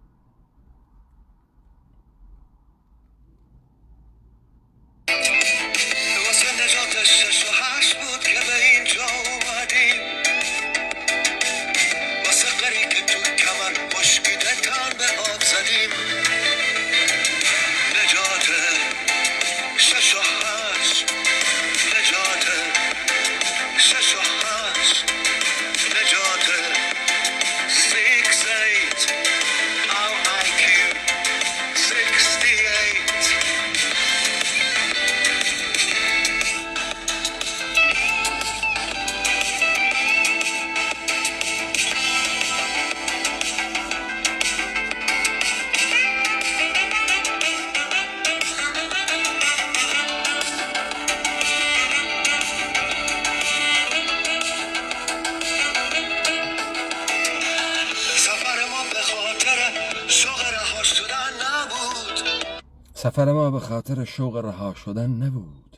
سفر ما به خاطر شوق رها شدن نبود.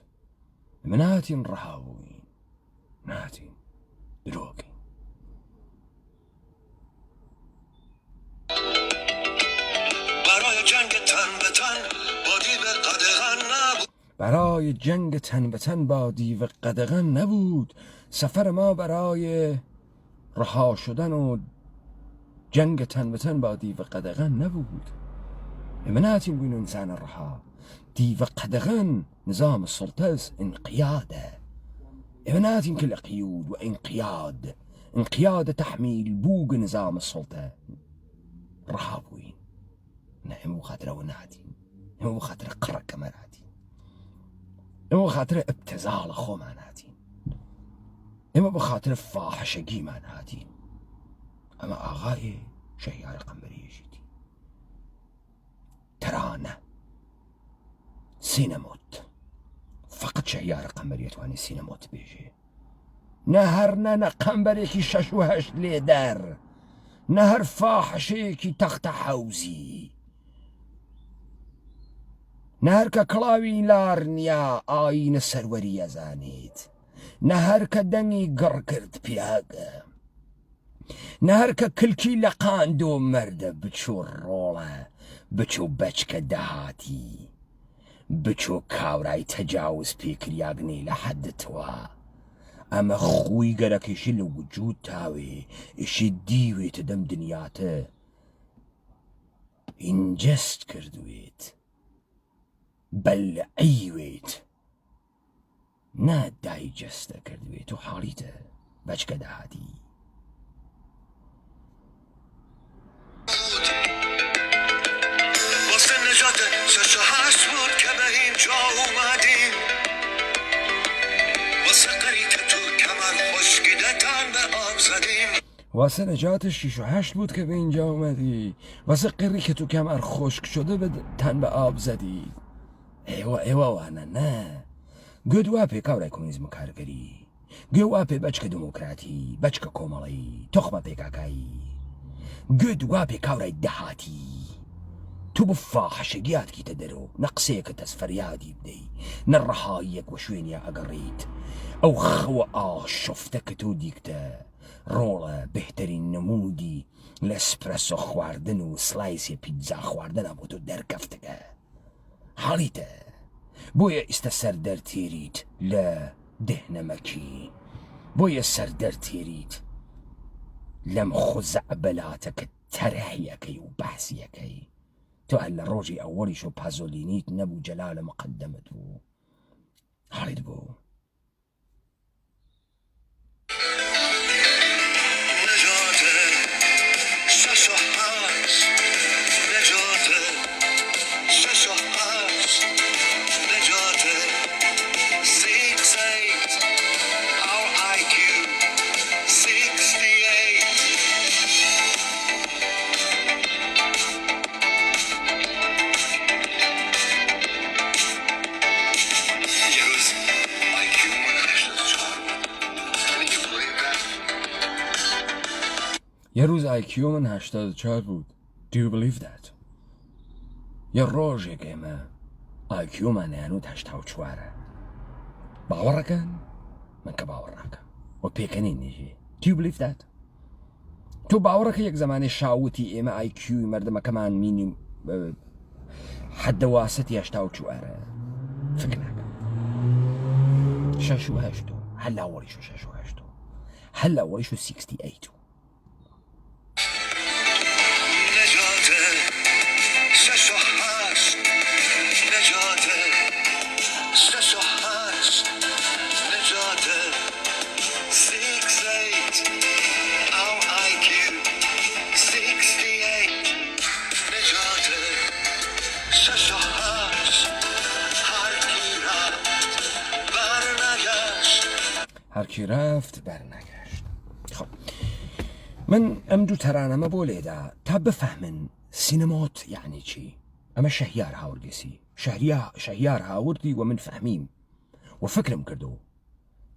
ئێمە نهاتین ڕەها بووین، نهاتین درۆکەین. برای جنگ تن به تن با دیو قدغن نبود. سفر ما برای رها شدن و جنگ تن به تن با دیو قدغن نبود. ئێمە ناتین بووین ئینسانە ڕەها. دیڤە قەدەغەن نظام السلطەس انقیادە. ئێمە ناتین کە لە قیود و انقیادە تەحمیل بووگە نظام السلطە ڕەها بووین. نە ئێمە بۆ خاترەوە ناتین، ئێمە بۆ خاترە قڕەکەمە ناتین، ئێمە بۆ خاترە ئەبتەزاڵە خۆمان هاتین، ئێمە بۆ خاترە فاحشەگیمان هاتین. ئەمە ئاغایێ شەهیار قەمبەریەشی ترانە سینەمۆت، فقط شەهیار قەمبەری ئەتوانێت سینەمۆت بێژێ. نە هەر نە قەمبەرێکی 6 و 8 لێدەر، نە هەر فاحشەیەکی تەختە حەوزی، نە هەر کە کڵاوی لارنیا ئاینە سەروەری ئەزانێت، نە هەر کە دەنگی گڕ کرد پیاگە، نە هەر کە کلکی لە قاندۆ مەردە بچوو ڕۆڵە، بچۆ بەچکە داهاتی، بچۆ کاورای تەجاوز پێکریاگنێ لە حەدتەوە. ئەمە خوی گەرەکەشی لە وجود تاوێ، ئیشی دیوێتە دەم دنیاتە ئینجەست کردوێت، بەلعیوێت، نا دایجەستە کردوێت و حاڵیتە بەچکە داهاتی. واسه نجات 6 و 8 بود که به اینجا اومدی؟ واسه قری که تو کمر خشک شده به تن به آب زدی؟ ایوا وانا نه گود واپی کاورای کمونیزم و کارگری، گود واپی بچک دموکراتی، بچک کومالی، تخمه پیکاکایی، گود واپی کاورای دهاتی. تو بفاحشگيات كي تدرو نقصيك تسفريادي بدي نرحايك وشوينيا أقريت أو خوا شفتك تو ديكتا رولا بهترين نمودي الاسبرسو خواردن و سلايسي بيتزا خواردن ابو تو در كفتك حاليتا بويا استسر در تيريت لا دهن مكي بويا سر در تيريت لم خزع بلاتك ترحيكي وبحسيكي تو هلا روجي أولي شو بازولينيت نبو جلال مقدمته حاليد بو یه روز IQ من 84 بود. Do you believe that? یه روزی که من IQ من هنوز 84. باور کن؟ من که باور نکم و پیکنین نیجی. Do you believe that? تو باور که یک زمان شاوتی ایمه IQ مردم کمان مینی حد واسطی 84. فکر نکن. 68 هلا اولیشو 68 هلا اولیشو 68. هر کی رفت برنگشت. خب من امدو ترانمه بولیده تا بفهمن سینمات یعنی چی. اما شهیار هاورگسی شهیار هاوردی و من فهمیم و فکرم کردو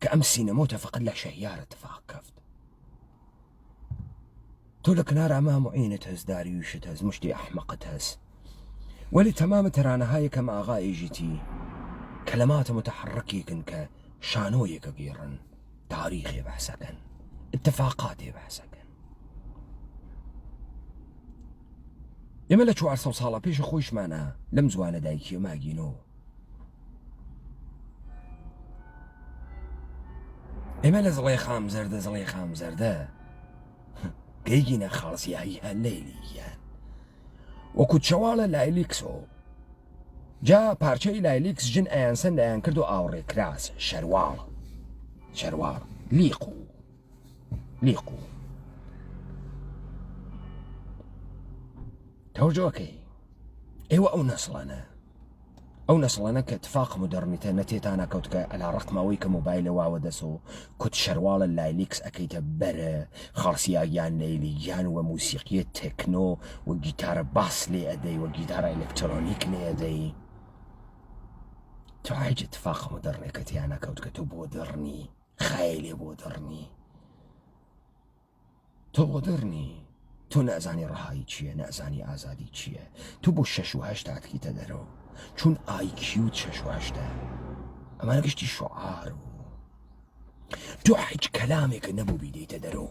که ام سینمات فقط لا شهیار اتفاق کفت. تو لکنار اما معینت هز داریوشت هز مشتی احمقت هز ولی تمام ترانه های کم آغای جیتی كلمات متحركة كن كشانوية كغيرن تاريخي بحسكن اتفاقاتي بحسكن يملا شو عرسو صالة بيش خوش معنا لم زوانا دايكي ما جينو يملا زلي خام زردة جيجينا خالص يا هي الليليان وكنت شوالا لايليكسو جا پارچه لایلیکس جن ایانسن ایان کردو آوری کراس شروار لیقو توجوكي ايوه او نصلنا كاتفاق مودرنيته نتيتانا كوتك على رقم ويك موبايل واودسو كنت شروال اللايليكس اكيد بره خارسيايان ليليان وموسيقية تكنو وجيتار باس لي ادي وجيتار الكترونيك لي ادي تو حاجة اتفاق مودرني كتيانا كوتك تو بودرني خيلي بودرني تو نأزاني رهایی چیه نأزاني آزادی چیه تو بو 6 و 8 کی تدرو چون IQ 6 و 8 اما نگشتی شعار تو حج كلامك نبو بيدي تدرو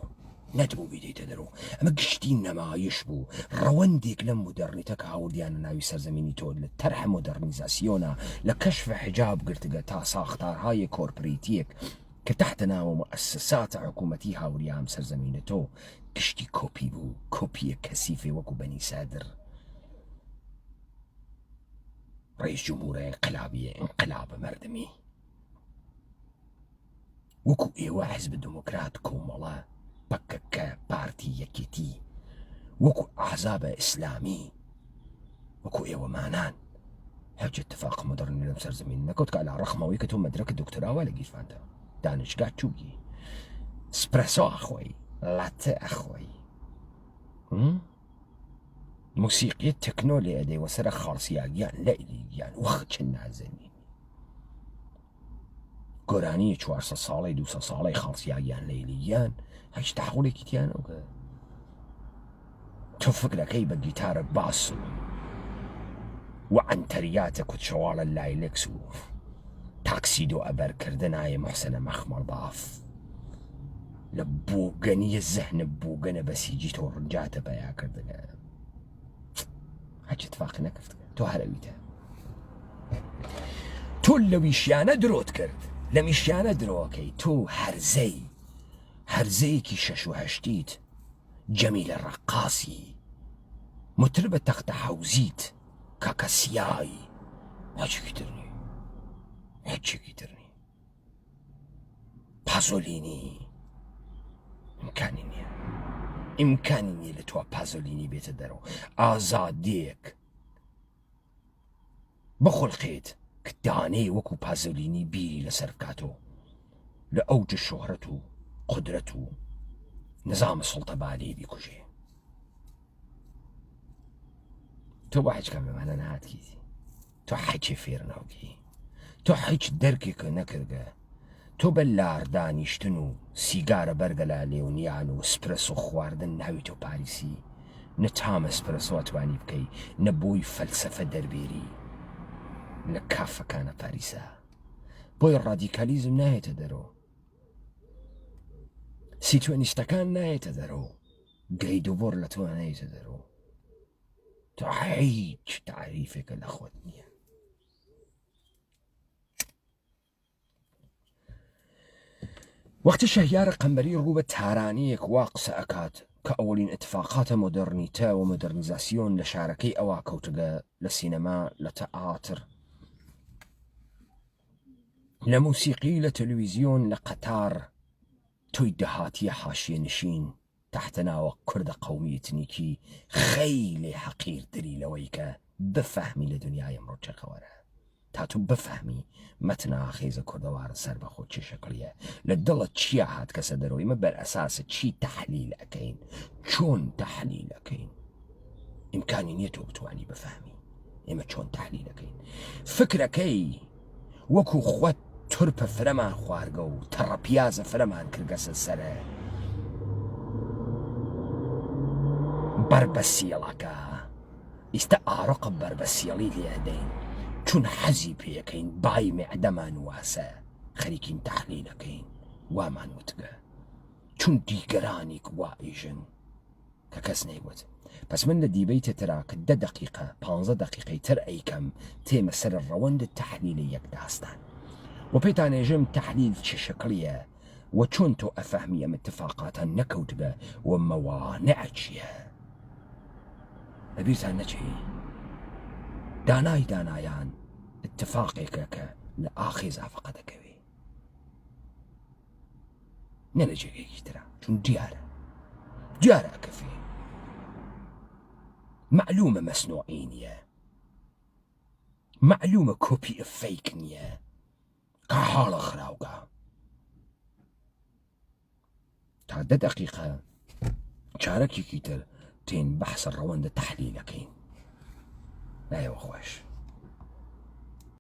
اما گشتی نمایش بو روانديك لم مدرنيتك هاورديانا ناوي سرزميني تو لترح مودرنيزاسيونا لكشف حجاب قرتقا تا ساختار هاي كوربريتيك كتحتنا ومؤسسات حكومتي هاوريام سرزمينتو گشتی كوبي بو كوبي كثيفة وكو بني سادر رئيس جمهورية انقلاب مردمي وكو ايوا حزب الديمقراط كومالا بكك بارتي يكيتي وكو احزاب اسلامي وكو ايوا مانان حاجة اتفاق مدرن لمسر زمين نكوتك على رقمه ويكتو مدرك الدكتوراه ولا جيش فانتا دانشگاه توجي اسبرسو اخوي لاتە ئەخۆی موسیقی تەکنۆ لێ ئەدەی وەسرە خاڵسیاگیان لەیلیگیان وەخت چەند نازەنی گۆرانی 400 ساڵی 200 ساڵی خاڵسیاگیان لەیلیگیان هیچ تەحوڵێکی تیانەوە تۆ فکرەکەی بە گیتارە باس و ئەنتەریاتە کوچەواڵە لایلەکس و تاکسیدۆ ئەبەرکردنایە محسنە مەخمەڵباف لە بووگەنیە زەهنە بووگەنە بەسیجی تۆ ڕنجاتە بەیاکردنە هەچ اتفاقی نەکردگە تۆ هەرەویتە تۆ لە ویشیانە درۆت کرد لە میشیانە درۆکەی تۆ هەرزەیەکی 6 و 8 جەمیلە ڕەقاسی متر بە تەختە حەوزیت کاکەسیایی هیچێکی ترنی پازۆلینی ئیمکانی نییە لە تۆ پازۆلینی بێتە دەرەوە ئازادێک بخۆڵقێت کە دانەی وەکو پازۆلینی بیری لەسەر بکاتۆ لە ئەوج شۆهرەت و قودرەت و نظامە سوڵتەباری بیکوژێ تۆ بە هیچ کام لەمانە نهاتکیتی تۆ حەیچێ فێر ناوکی تۆ هیچ دەرکێکە نەکردگە تۆ بە لاردانیشتن و سیگارە بەرگەلا لێونیان و سپرەسۆ خواردن ناوی تۆ پاریسی نە تامە سپرەسۆ توانی بکەی نە بۆی فەلسەفە دەربێری لە کافەکانە پاریسە بۆی ڕادیکالیزم نایێتە دەرەوە سیتوەنیستەکان نایێتە دەرەوە گەیدوبۆر لە تۆ نایێتە دەرەوە تۆ هیچ تعریفێکە لە خۆت نییە وەختی شەهیارە قەمبەری ڕوو بە تارانەیەک وا قسە ئەکات کە ئەوەڵین اتفاقاتە مۆدرنیتە و مۆدرنیزاسیۆن لە شارەکەی ئەوە کەوتگە لە سینەما لە تەئاتر لە موسیقی لە تەلەڤیزیۆن لە قەتار تۆی دەهاتیە حاشیە نشین تحتەناوە کوردە قەومی ئتنیکی خەیلی حەقیرتری لەوەی کە بفەهمی لە دنیای ئەمڕۆ چەقەوەرە تا تو بفەهمی مەتنا خێزە کوردەوارە سەر بەخۆ چی شەکڵیە لە دڵت چیە هات کەسە دەرەوە ئێمە بەر ئەساسە چی تەحلیل ئەکەین چۆن تەحلیل ئەکەین ئیمکانی نییە تۆ بتوانی بفەهمی ئێمە چۆن تەحلیل ئەکەین فکرەکەی وەکو خۆت تورپە فرەمان خوارگە و تەڕەپیازە فرەمان کردگەسە سەرە بربەسیێڵەکە ئیستا ئارۆقە بربەسیێڵی لێدەین چون حەزی پێەکەین بای مێعدەمان واسە خەریکین تەحلیلەکەین وامان وتگە چون دیگەرانێک وا ئیژن کە کەس نەیگوت پس من لە دیبەی تێترا کە 10 دقیقە 15 دقیقەی تر ئەیکەم تێمە سەر ڕەوەندە تەحلیلی یەک داستان و پێتانێژم تەحلیل چه شکلیە و چۆن تۆ ئەفەهمی ئەم اتفاقاتە نەکەوتگە و مەوانع چییە لەبیرتان نەچێ دانایان اتفاقێکە کە لە ئاخی زافقە دەکەوێ نە لە جێگەیەکی ترە چون دیارە ئەکەفێ معلومە مەسنوعی نییە معلومە کۆپی فەیک نییە کە حاڵە خراوگە تا 10 دقیقە چارەکێکی تر تێن بەحسە ڕەوەندە تەحلیلەکەین لایەوە خۆش